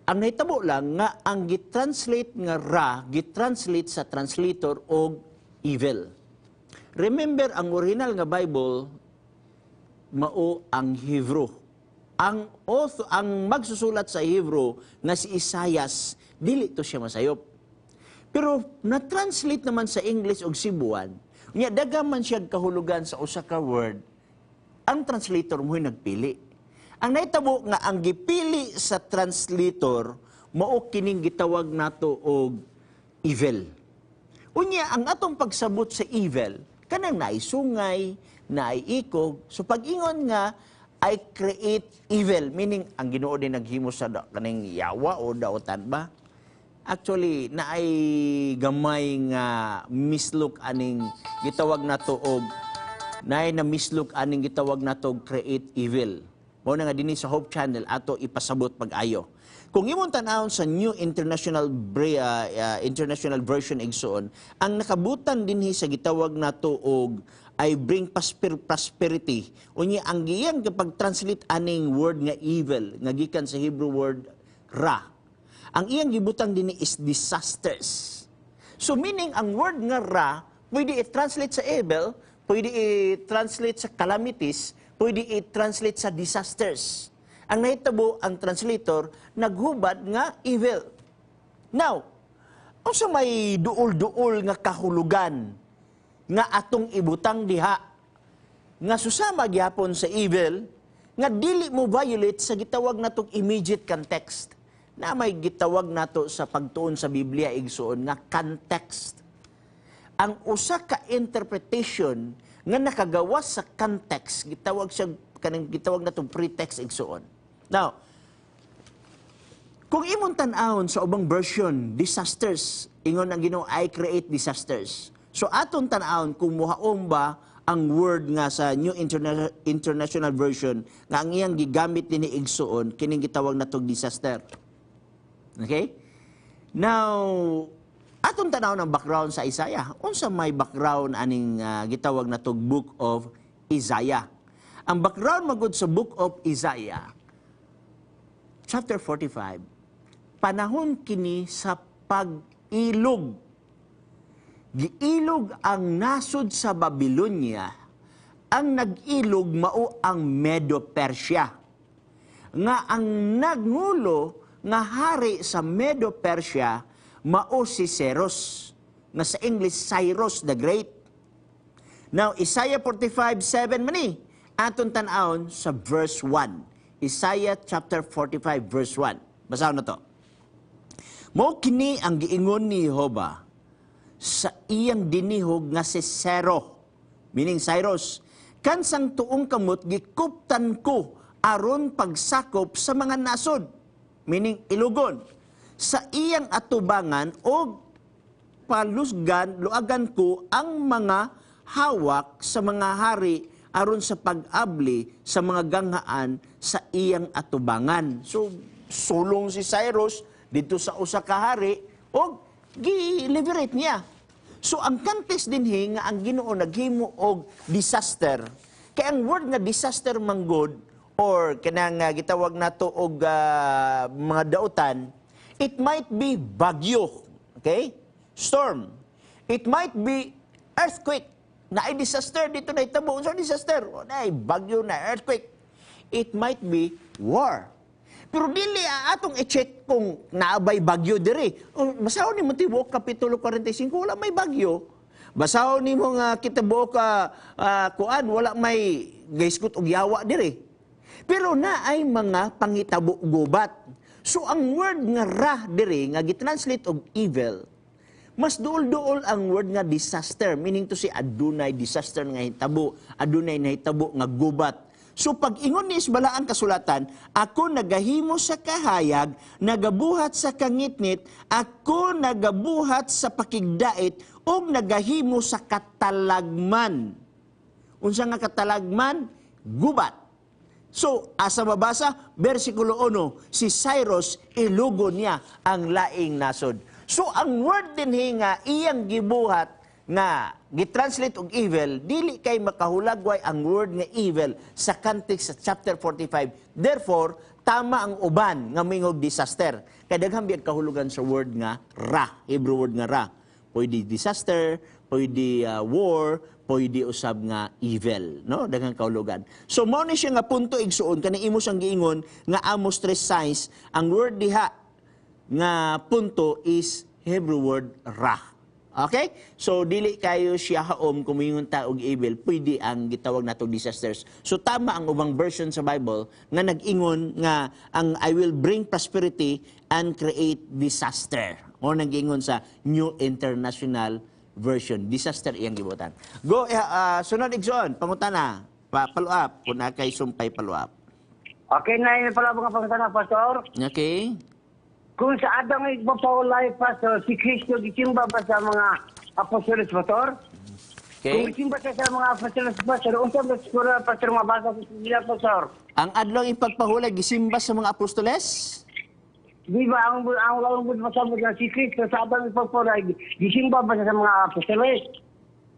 [SPEAKER 2] ang nahitabo lang nga ang gitranslate nga ra, gitranslate sa translator og evil. Remember, ang original nga Bible, mao ang Hebrew. Ang magsusulat sa Hebrew nga si Isaias, dili to siya masayop. Pero na-translate naman sa English og Cebuan, nya dagaman siya kahulugan sa usa ka word, ang translator mo'y nagpili. Ang nahitabo nga ang gipili sa translator mao kining gitawag nato og evil. Unya ang atong pagsabot sa evil kanang naisungay, naiikog, so pag-ingon nga I create evil, meaning ang Ginoo din naghimo sa kaning yawa o dautan ba? Actually, naay gamay nga mislook aning gitawag nato og naay na mislook aning gitawag nato og create evil. Mao na nga dinhi sa Hope Channel ato ipasabot pag-ayo. Kung imong tan-awon sa New International Version igsoon, ang nakabutan dinhi sa gitawag nato og I bring prosperity. Unya ang giyang kapag translate aning word nga evil nga gikan sa Hebrew word ra. Ang iyang gibutang dinhi is disasters. So meaning ang word nga ra pwede i-translate sa evil, pwede i-translate sa calamities, pwede i-translate sa disasters. Ang nahitabo ang translator naghubad nga evil. Now, unsa may duol-duol nga kahulugan nga atong ibutang diha nga susama gyapon sa evil nga dili mo violate sa gitawag natong immediate context na may gitawag nato sa pagtuon sa Biblia igsuon nga context. Ang usa ka interpretation nga nakagawas sa context gitawag siya kanang gitawag natong pretext igsuon. Now, kung imong tan-awon sa ubang version, disasters, ingon ang Ginoo I create disasters. So aton tan-awon kung muhaom ba ang word nga sa New International Version nga ang iyang gigamit dinhi igsuon kining gitawag natong disaster. Okay? Now, atong tanaw ng background sa Isaiah. Unsa may background aning gitawag na tog Book of Isaiah. Ang background magud sa Book of Isaiah, chapter 45, panahon kini sa pag-ilog. Giilog ang nasod sa Babylonia. Ang nag-ilog mao ang Medo-Persia. Nga ang nagngulo nga hari sa Medo-Persia mao si Cyrus. nga sa English Cyrus the Great. Now, Isaiah 45:7 man ni, aton tan-awon sa verse 1. Isaiah chapter 45 verse 1. Basahon na to. Mao kini ang giingon ni Jehova sa iyang dinihog nga si Zero, meaning Cyrus. Kansang tuong kamot gikuptan ko aron pagsakop sa mga nasod, meaning ilugon. Sa iyang atubangan o luagan ko ang mga hawak sa mga hari aron sa pag-abli sa mga ganghaan sa iyang atubangan. So, sulong si Cyrus dito sa usa ka hari o gi-liberate niya. So, ang context dinhi nga ang Ginoo naghimo og disaster. Kaya ang word nga disaster manggod or kanang gitawag nato og mga dautan, it might be bagyo, okay? Storm. It might be earthquake. Na ay disaster dito na itabo. So disaster. O na ay bagyo na earthquake. It might be war. Pero dili atong i-check kung naabay bagyo diri. Basahon ni mo tibuok Kapitulo 45, wala may bagyo. Basahon ni mo nga kitabuok kuan, wala may gaiskot og yawa diri. Pero na ay mga pangitabo gubat. So ang word nga ra diri nga gitranslate og evil, mas duol-duol ang word nga disaster, meaning to say adunay disaster nga hitabo, adunay nahitabo nga gubat. So pag ingon ni isbalaan kasulatan, ako nagahimo sa kahayag, nagabuhat sa kangitnit, ako nagabuhat sa pakigdait, o nagahimo sa katalagman. Unsa nga katalagman? Gubat. So, asa mabasa? Versikulo 1, si Cyrus ilugon niya ang laing nasod. So, ang word din nga iyang gibuhat nga gitranslate og evil, dili kay makahulagway ang word nga evil sa context sa chapter 45. Therefore, tama ang uban nga mingog disaster. Kay daghang biyag kahulugan sa word nga ra, Hebrew word nga ra. Pwede disaster, pwede war, pwede usab nga evil, no? Daghang kahulugan. So mao ni siya nga punto igsuon kanang imo sang giingon nga amos tres signs, ang word diha nga punto is Hebrew word ra. Okay? So dili kayo siya haom kung moingon ta og evil, pwede ang gitawag nato disasters. So tama ang ubang version sa Bible nga nag-ingon nga ang I will bring prosperity and create disaster. O nag-ingon sa New International Version, disaster iyang gibutan. Go, sunod igsoon, pangutana, follow up, kung na kay sumpay follow up.
[SPEAKER 3] Okay na yun pala mga pangutana, Pastor.
[SPEAKER 2] Okay?
[SPEAKER 3] Kung sa adang ipapawalay, Pastor, si Kristo gisimba ba sa mga apostoles, Pastor? Kung
[SPEAKER 2] Okay?
[SPEAKER 3] gisimba siya sa mga apostoles, Pastor, unsa ba siguro, Pastor, mabasa sa sila, Pastor?
[SPEAKER 2] Ang adlong ipagpahulay, gisimba sa mga apostoles?
[SPEAKER 3] Di ba ang lalong masabot na si Kristo sa adang ipapawalay, gisimba ba siya sa mga apostoles?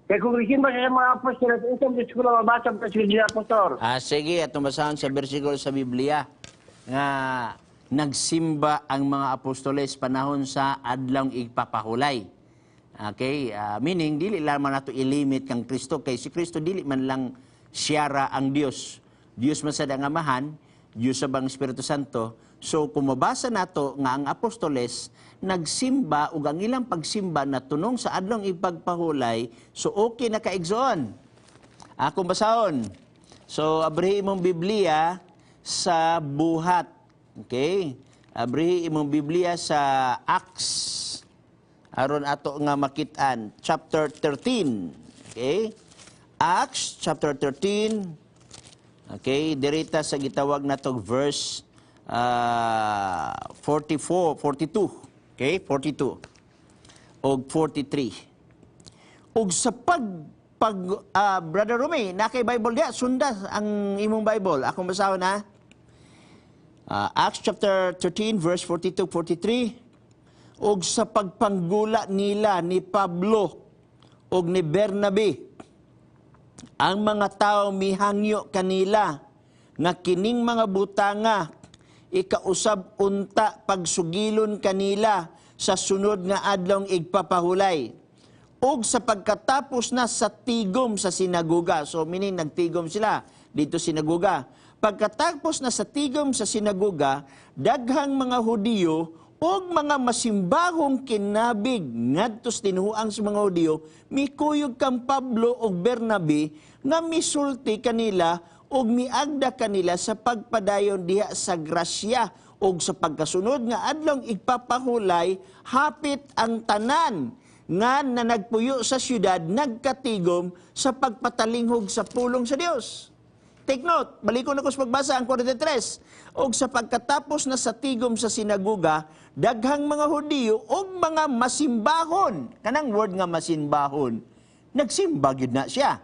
[SPEAKER 3] Kaya kung gisimba siya sa mga apostoles, unsa ba siguro mabasa sa sila, Pastor?
[SPEAKER 2] Sige, atong basahan sa bersikulo sa Biblia nga nagsimba ang mga apostoles panahon sa adlong igpapahulay. Okay? Meaning, dili lamang nato ilimit kang Kristo. Kay si Kristo, dili man lang siyara ang Dios. Dios man sa dangamahan, Dios sa bang Espiritu Santo. So, kung mabasa nato nga ang apostoles, nagsimba, ug ang ilang pagsimba na tunong sa adlong ipagpahulay, so okay na kaigsoon. Akong basahon. So, abrihi imong Biblia sa buhat. Okay? Abrihi imong Biblia sa Acts. Aron ato nga makitaan. Chapter 13. Okay? Acts chapter 13. Okay? Dirita sa gitawag na to verse 42. Okay? 42. O 43. O sa Brother Rumi, na kay Bible diya, sunda ang imong Bible. Akong basahon na. Acts chapter 13 verse 42-43. Og sa pagpanggula nila ni Pablo og ni Bernabe, ang mga tao mihangyo kanila nga kining mga butanga ikausab unta pagsugilon kanila sa sunod nga adlong igpapahulay. Og sa pagkatapos na sa tigom sa sinagoga, so meaning nagtigom sila dito sinagoga. Pagkatapos na sa tigom sa sinagoga, daghang mga Hudiyo og mga masimbahong kinabig ngadtos tinuhuang sa mga Hudiyo, mikuyog kang Pablo og Bernabe nga misulti kanila og miagda kanila sa pagpadayon diha sa grasya og sa pagkasunod nga adlong igpapahulay hapit ang tanan nga nagpuyo sa syudad nagkatigom sa pagpatalinghog sa pulong sa Dios. Take note, balikon ako sa pagbasa ang 43. Og sa pagkatapos na sa tigom sa sinaguga, daghang mga Hudiyo og mga masimbahon, kanang word nga masimbahon, nagsimba gyud na siya.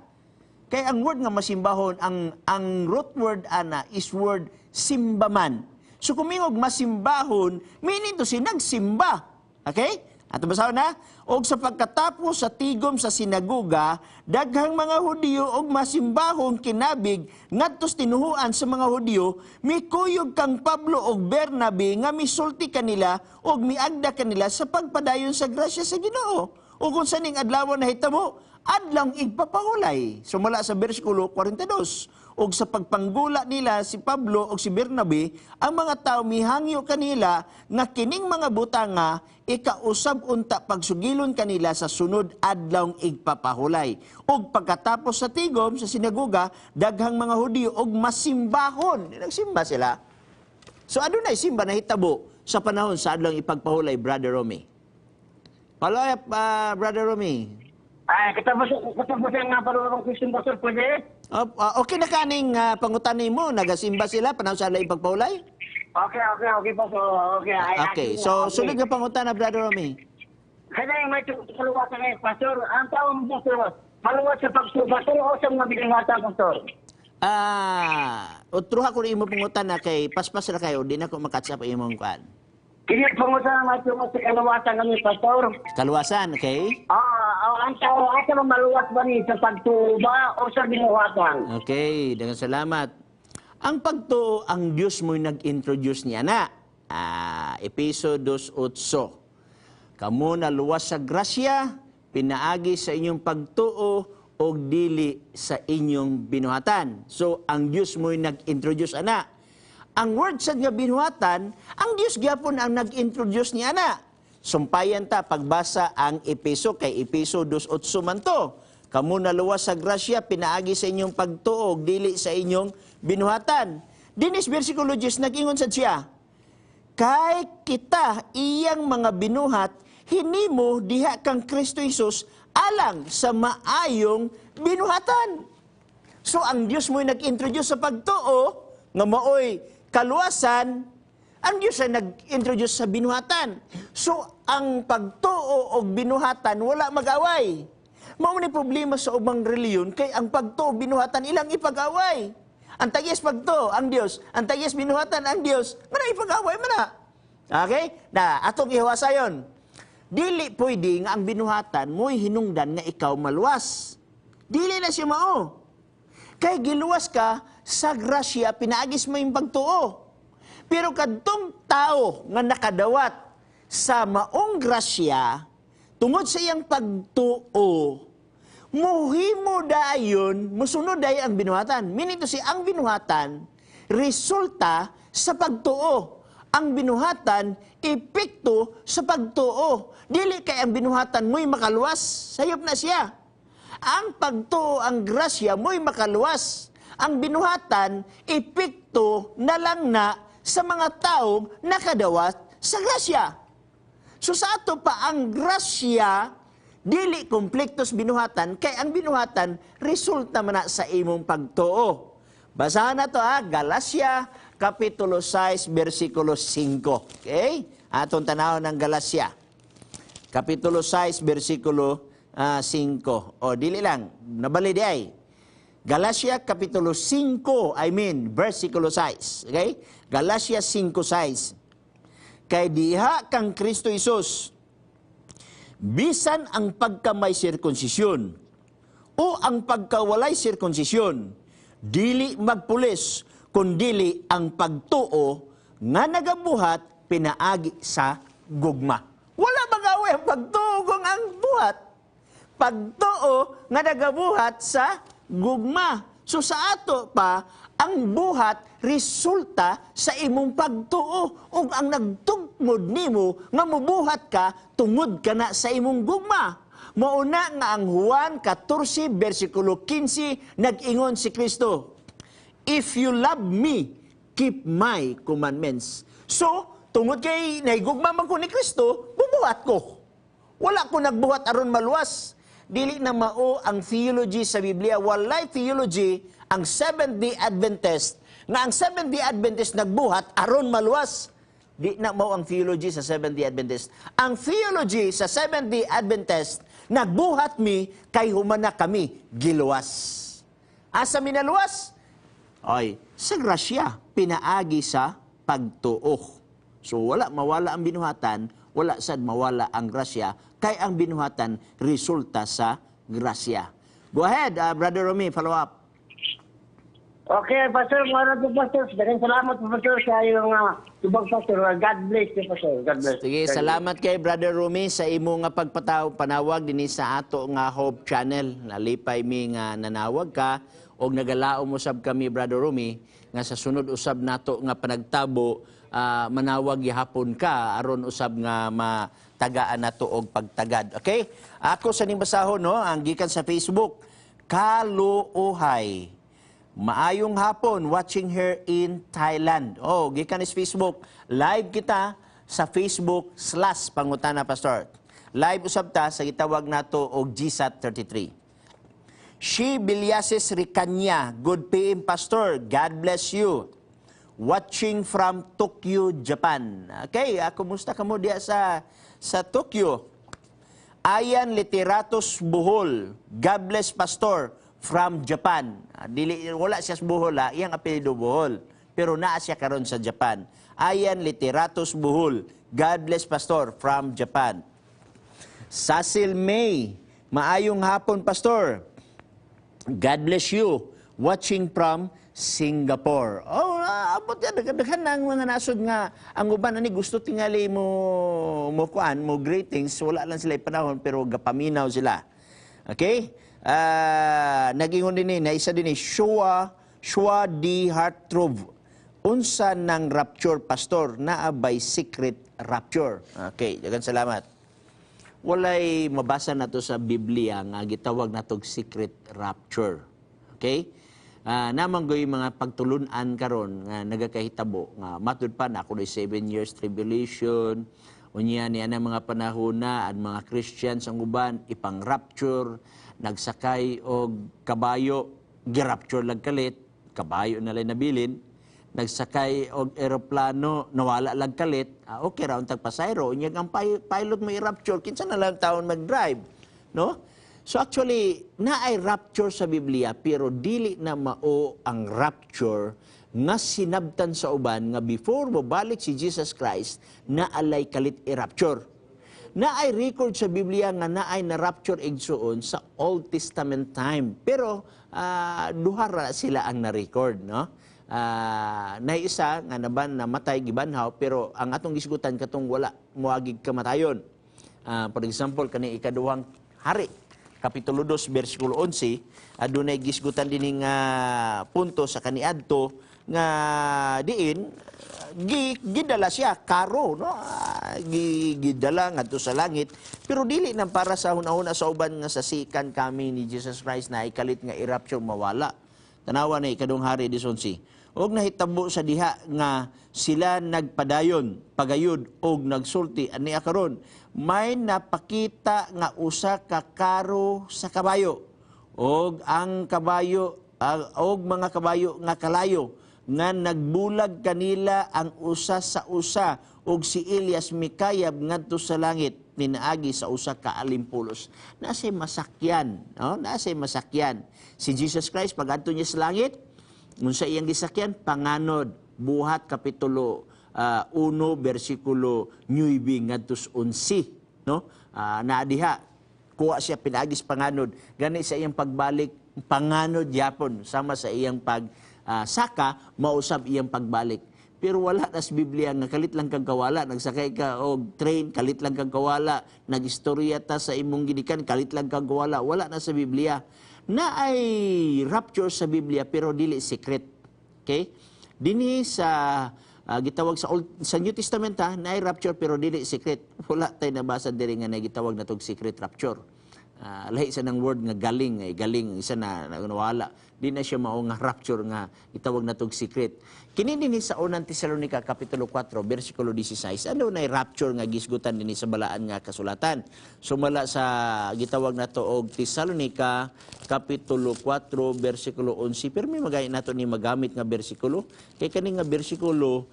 [SPEAKER 2] Kaya ang word nga masimbahon, ang root word ana is word simbaman. So kumingog masimbahon, meaning to si nagsimba. Okay? Ato basahon na, og sa pagkatapos sa tigom sa sinaguga, daghang mga Hudiyo og masimbahong kinabig ngadtos tinuhuan sa mga Hudiyo, mikuyog kang Pablo og Bernabe nga misulti kanila og miagda kanila sa pagpadayon sa grasya sa Ginoo. O kung saning adlaw na hitabo, adlaw igpapahulay. Sumala sa bersikulo 42. Og sa pagpanggula nila si Pablo og si Bernabe, ang mga tao mihangyo kanila nga kining mga butanga ikausab unta pagsugilon kanila sa sunod adlaw igpapahulay. Og pagkatapos sa tigom sa sinaguga, daghang mga Hudiyo og masimbahon. Nagsimba sila. So adunay simba na hitabo sa panahon sa adlaw ipagpahulay, Brother Romy. Palaya, Brother Romy.
[SPEAKER 3] Ay, katapos nga parang question, Pastor, pwede?
[SPEAKER 2] Okay na kaning pangutan mo, nagasimba sila panahon sa adlaw ipagpahulay?
[SPEAKER 3] Okay, Pastor.
[SPEAKER 2] Okay, so sunod nga pangutan na, Brother Romy.
[SPEAKER 3] Kaya may kaluwasan ngayon, Pastor. Ang tao mo, Pastor, maluwat sa pagsubato o sa mga binangatan, Pastor?
[SPEAKER 2] Utruha ko rin mo pangutan na kay paspas na kayo, di na ko makatsa pa imong kuan.
[SPEAKER 3] Kini pangutan may tungo sa kaluwasan ngayon, Pastor.
[SPEAKER 2] Kaluwasan, okay?
[SPEAKER 3] Ang tao, asa mo maluwat ba ni sa pagtuba o sa binuhatan?
[SPEAKER 2] Okay, dengan salamat. Ang pagtuo, ang Diyos mo'y nag-introduce niya na. Episodos 8. Kamu na luwas sa grasya, pinaagi sa inyong pagtuo o dili sa inyong binuhatan. So, ang Diyos mo'y nag-introduce ana. Ang word sa nga binuhatan, ang Diyos gyapon ang nag-introduce niya na. Sumpayan ta pagbasa ang Epeso kay Episodos 8 man to. Kamu na luwas sa grasya, pinaagi sa inyong pagtuog, dili sa inyong binuhatan. Dinis versikulo 10, nag-ingon sa siya, kay kita iyang mga binuhat, hinimo diha kang Kristo Jesus alang sa maayong binuhatan. So ang Diyos mo'y nag-introduce sa pagtuo, nga maoy kaluwasan, ang Diyos ay nag-introduce sa binuhatan. So, ang pagtuo o binuhatan, wala mag-away. Mao ni problema sa ubang reliyon, kay ang pagtuo binuhatan, ilang ipag-away. Ang tagis pagtuo, ang Diyos. Ang tagis binuhatan, ang Diyos. Mana ipag-away, mana. Okay? Na, atong ihawasayon. Dili pwede nga ang binuhatan, mo'y hinungdan nga ikaw maluwas. Dili na siya mao. Kay giluwas ka, sa grasya, pinaagis mo yung pagtuo. Pero kadtong tao nga nakadawat sa maong grasya, tungod sa iyang pagtuo, muhimo dayon, musunod dayon ang binuhatan. Meaning to si ang binuhatan, resulta sa pagtuo. Ang binuhatan, epekto sa pagtuo. Dili kay ang binuhatan mo'y makaluwas, sayop na siya. Ang pagtuo, ang grasya mo'y makaluwas. Ang binuhatan, epekto na lang na sa mga taong nakadawat sa grasya. So sa ato pa, ang grasya, dili komplektos binuhatan, kay ang binuhatan, resulta man na sa imong pagtuo. Basahan na to Galacia, Kapitulo 6, versikulo 5. Okay? Atong tanaw ng Galacia. Kapitulo 6, versikulo 5. O, dili lang, nabali di ay. Galacia Kapitulo 5, versikulo 6. Okay? Galacia 5:6. Kay diha kang Kristo Isus, bisan ang pagkamay sirkonsisyon o ang pagkawalay sirkonsisyon, dili magpulis, kundili ang pagtuo nga nagabuhat pinaagi sa gugma. Wala mag-away ang pagtuo kung ang buhat. Pagtuo nga nagabuhat sa gugma. So sa ato pa, ang buhat resulta sa imong pagtuo o ang nagtugtog hukmod nimo nga mubuhat ka tungod ka na sa imong gugma. Mauna nga ang Juan 14 versikulo 15 nag-ingon si Kristo, "If you love me, keep my commandments." So, tungod kay naigugma man ko ni Kristo, bubuhat ko. Wala ko nagbuhat aron maluwas. Dili na mao ang theology sa Biblia. Walay theology ang Seventh-day Adventist. Nga ang Seventh-day Adventist nagbuhat aron maluwas. Di na mao ang theology sa Seventh-day Adventist. Ang theology sa Seventh-day Adventist, nagbuhat mi kay humana kami giluwas. Asa minaluwas? Ay, sa grasya, pinaagi sa pagtuo. So wala mawala ang binuhatan, wala sad mawala ang grasya, kay ang binuhatan resulta sa grasya. Go ahead, Brother Romy, follow up.
[SPEAKER 3] Okay, Pastor, maraming po, Pastor. Daghang salamat po, Pastor, sa iyong tubag, Pastor. God bless you, Pastor. God bless.
[SPEAKER 2] Sige, salamat kay Brother Romy sa imo nga panawag dinhi sa ato nga Hope Channel. Nalipay mi nga nanawag ka og nagalao mo sab kami, Brother Romy, nga sa sunod usab nato nga panagtabo, manawag gihapon ka aron usab nga matagaan nato og pagtagad. Okay? Ako sa basahon, no, ang gikan sa Facebook, Kaluohay. Maayong hapon, watching here in Thailand. Oh, gikan is Facebook. Live kita sa Facebook /Pangutana Pastor. Live usab ta sa gitawag nato og GSAT 33. She Bilyases Ricanya, good PM Pastor. God bless you. Watching from Tokyo, Japan. Okay, kumusta ka mo diya sa Tokyo? Ayan Literatos Bohol. God bless Pastor from Japan. Wala siya sa Bohol, iyang apelyido Bohol. Pero naa siya karon sa Japan. Ayan Literatos Bohol. God bless Pastor from Japan. Cecil May. Maayong hapon, Pastor. God bless you. Watching from Singapore. Oh, abot yan. Daghan na ang mga nasod nga. Ang uban ani gusto tingali mo kuan, mo greetings. Wala lang sila panahon, pero gapaminaw sila. Okay? Nag-ingon din na isa din Shua di Hartrove. Unsa ng rapture, Pastor? Naabay secret rapture. Okay, dagan salamat. Walay mabasa na to sa Biblia nga gitawag natog secret rapture. Okay? Namang goy mga pagtulunan karon nga nagakahitabo nga matud pa na ako 7 years tribulation. Unya niya na mga panahon na ang mga Christians ang uban ipang rapture, nagsakay og kabayo, girapture lang kalit, kabayo na lang nabilin, nagsakay og eroplano, nawala lang kalit, okay ra untag pasayro, unya ang pilot mo i-rapture, kinsa na lang taon mag-drive, no? So actually, naay rapture sa Biblia, pero dili na mao ang rapture nga sinabtan sa uban nga before mabalik si Jesus Christ, naalay kalit i-rapture. Naay record sa Biblia nga naay na-rapture igsuon sa Old Testament time. Pero duha ra sila ang na-record, no? Naisa nga namatay gibanhaw, pero ang atong gisgutan katong wala moagig kamatayon. For example, kani ikaduhang hari, Kapitulo 2, versikulo 11, adunay gisgutan din nga punto sa kaniadto nga diin gidala siya karo, no? Gidala ngadto sa langit, pero dili nang para sa hunahuna sa uban nga sasikan kami ni Jesus Christ na ikalit nga i-rapture mawala. Tanawa na ikadung hari 11. Og nahitabo sa diha nga sila nagpadayon pagayud og nagsulti ani karon may napakita nga usa ka karo sa kabayo og ang kabayo og mga kabayo nga kalayo nga nagbulag kanila ang usa sa usa og si Elias mikayab ngadto sa langit ninaagi sa usa ka alimpulos. Nasay masakyan, no? Nasay masakyan. Si Jesus Christ pag adto niya sa langit, unsa iyang gisakyan? Panganod, Buhat Kapitulo 1 versikulo 9 ngadto sa 11, no? Naadiha kuha siya pinagis panganod, gani sa iyang pagbalik panganod yapon sama sa iyang saka mausab iyang pagbalik. Pero wala na sa Biblia nga kalit lang kang kawala, nagsakay ka og train, kalit lang kang kawala, nagistorya ta sa imong gidikan, kalit lang kang kawala, wala na sa Biblia. Na ay rapture sa Biblia pero dili secret. Okay? Dinhi sa gitawag sa New Testament na rapture pero dili secret. Wala tay nabasa diri nga na gitawag natog secret rapture. Lahi sa ng word nga galing, galing isa na nawala. Di na siya mao nga rapture nga gitawag natog secret. Kini dinhi sa unang Tesalonica kapitulo 4 bersikulo 16. Ano na rapture nga gisgutan dinhi sa balaan nga kasulatan. Sumala sa gitawag nato og Tesalonica kapitulo 4 bersikulo 11. Pero may magay nato ni magamit nga bersikulo. Kay kani nga bersikulo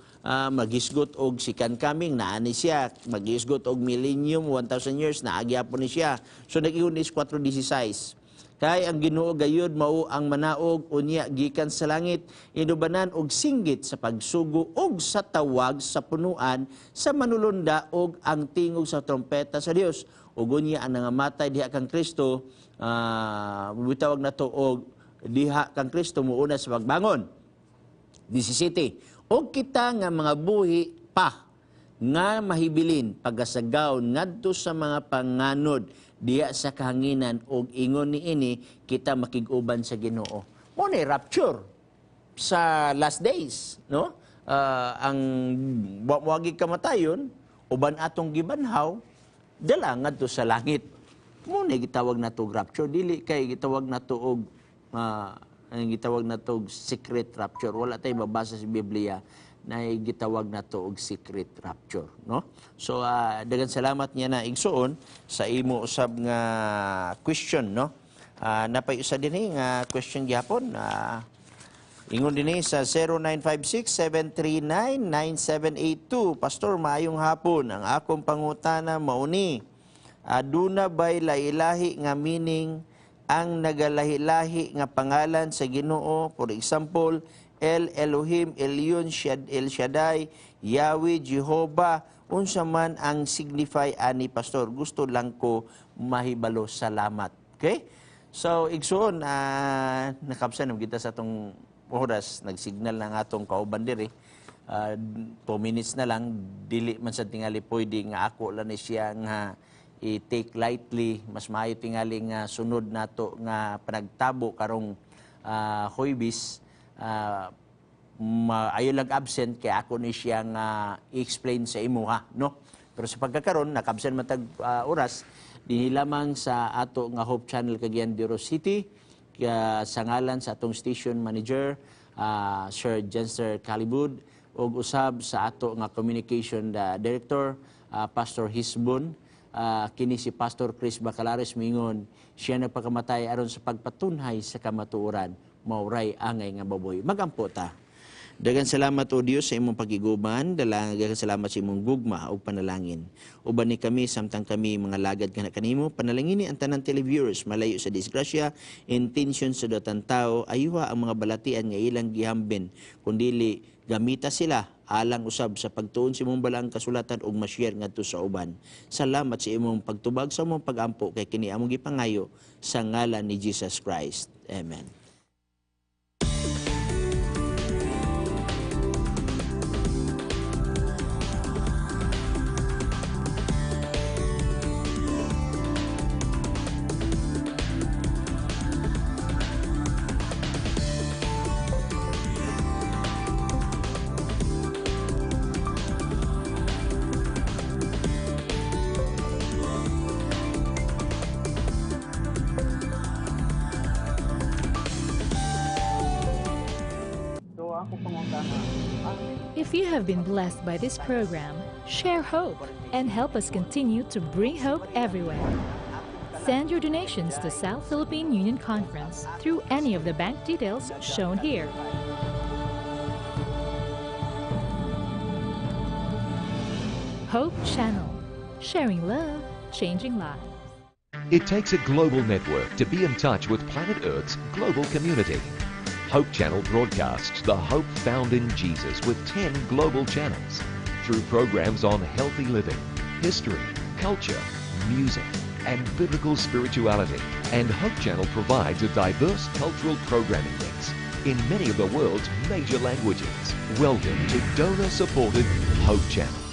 [SPEAKER 2] magisgot og second coming na ani siya, magisgot og millennium 1,000 years na agyapon ni siya. So nag-ingon is 4:16. Kay ang Ginoo gayud mao ang manaog unya gikan sa langit inubanan og singgit sa pagsugo og sa tawag sa punuan sa manulunda og ang tingog sa trompeta sa Dios. Ug unya ang nangamatay diha kang Kristo bitawag nato og diha kang Kristo muuna sa pagbangon. 17. O kita nga mga buhi pa nga mahibilin pagasagaw ngadto sa mga panganod diya sa kahanginan og ingon niini kita makig-uban sa Ginoo. Mo ni rapture sa last days, no? Ang wagi kamatayon uban atong gibanhaw dala ngadto sa langit. Mo ni gitawag nato rapture dili kay gitawag nato og ang gitawag nato og secret rapture. Wala tay mabasa sa Biblia na gitawag nato og secret rapture, no? So daghang salamat niya na igsuon sa imo usab nga question, no? Napay usa dinhi nga question gyapon. Ingon dinhi sa 0956-739-9782. Pastor, maayong hapon. Ang akong pangutana mao ni aduna bay lahi-lahi nga meaning ang nagalahi-lahi nga pangalan sa Ginoo, for example, El Elohim, Elyon, El Shaddai, Yahweh, Jehovah, unsa man ang signify ani Pastor. Gusto lang ko mahibalo. Salamat. Okay? So, igsoon, nakapsan kita sa atong oras, nagsignal ng atong kauban diri. 2 minutes na lang, dili man sa tingali pwede nga ako lang ni siya nga i-take lightly, mas maayo tingali nga sunod nato nga panagtabo karong Huwebes, maayo lang absent kay ako ni siya nga i-explain sa imo no? Pero sa pagkakaroon, nakabsent matag oras, dinhi lamang sa ato nga Hope Channel Cagayan de Oro City, sa ngalan sa atong station manager, Sir Jenster Calibud, o usab sa ato nga communication director, Pastor Hisbon, kini si Pastor Chris Bacalares mingon siya nagpakamatay aron sa pagpatunhay sa kamatuoran mauray angay nga baboy. Magampo ta. Daghang salamat o Dios sa imong pagiguban, daghang salamat sa imong gugma ug panalangin. Uban ni kami samtang kami mga lagad kana kanimo, panalangini ang tanan televiewers malayo sa disgrasya, intention sa datang tao, ayuha ang mga balatian nga ilang gihambin, kundili gamita sila alang usab sa pagtuon sa imong balang kasulatan ug ma-share ngadto sa uban. Salamat sa imong pagtubag sa imong pagampo kay kini among gipangayo sa ngalan ni Jesus Christ. Amen.
[SPEAKER 5] If you have been blessed by this program, share hope and help us continue to bring hope everywhere. Send your donations to South Philippine Union Conference through any of the bank details shown here. Hope Channel, sharing love, changing lives.
[SPEAKER 6] It takes a global network to be in touch with planet Earth's global community. Hope Channel broadcasts the hope found in Jesus with 10 global channels through programs on healthy living, history, culture, music, and biblical spirituality. And Hope Channel provides a diverse cultural programming mix in many of the world's major languages. Welcome to donor-supported Hope Channel.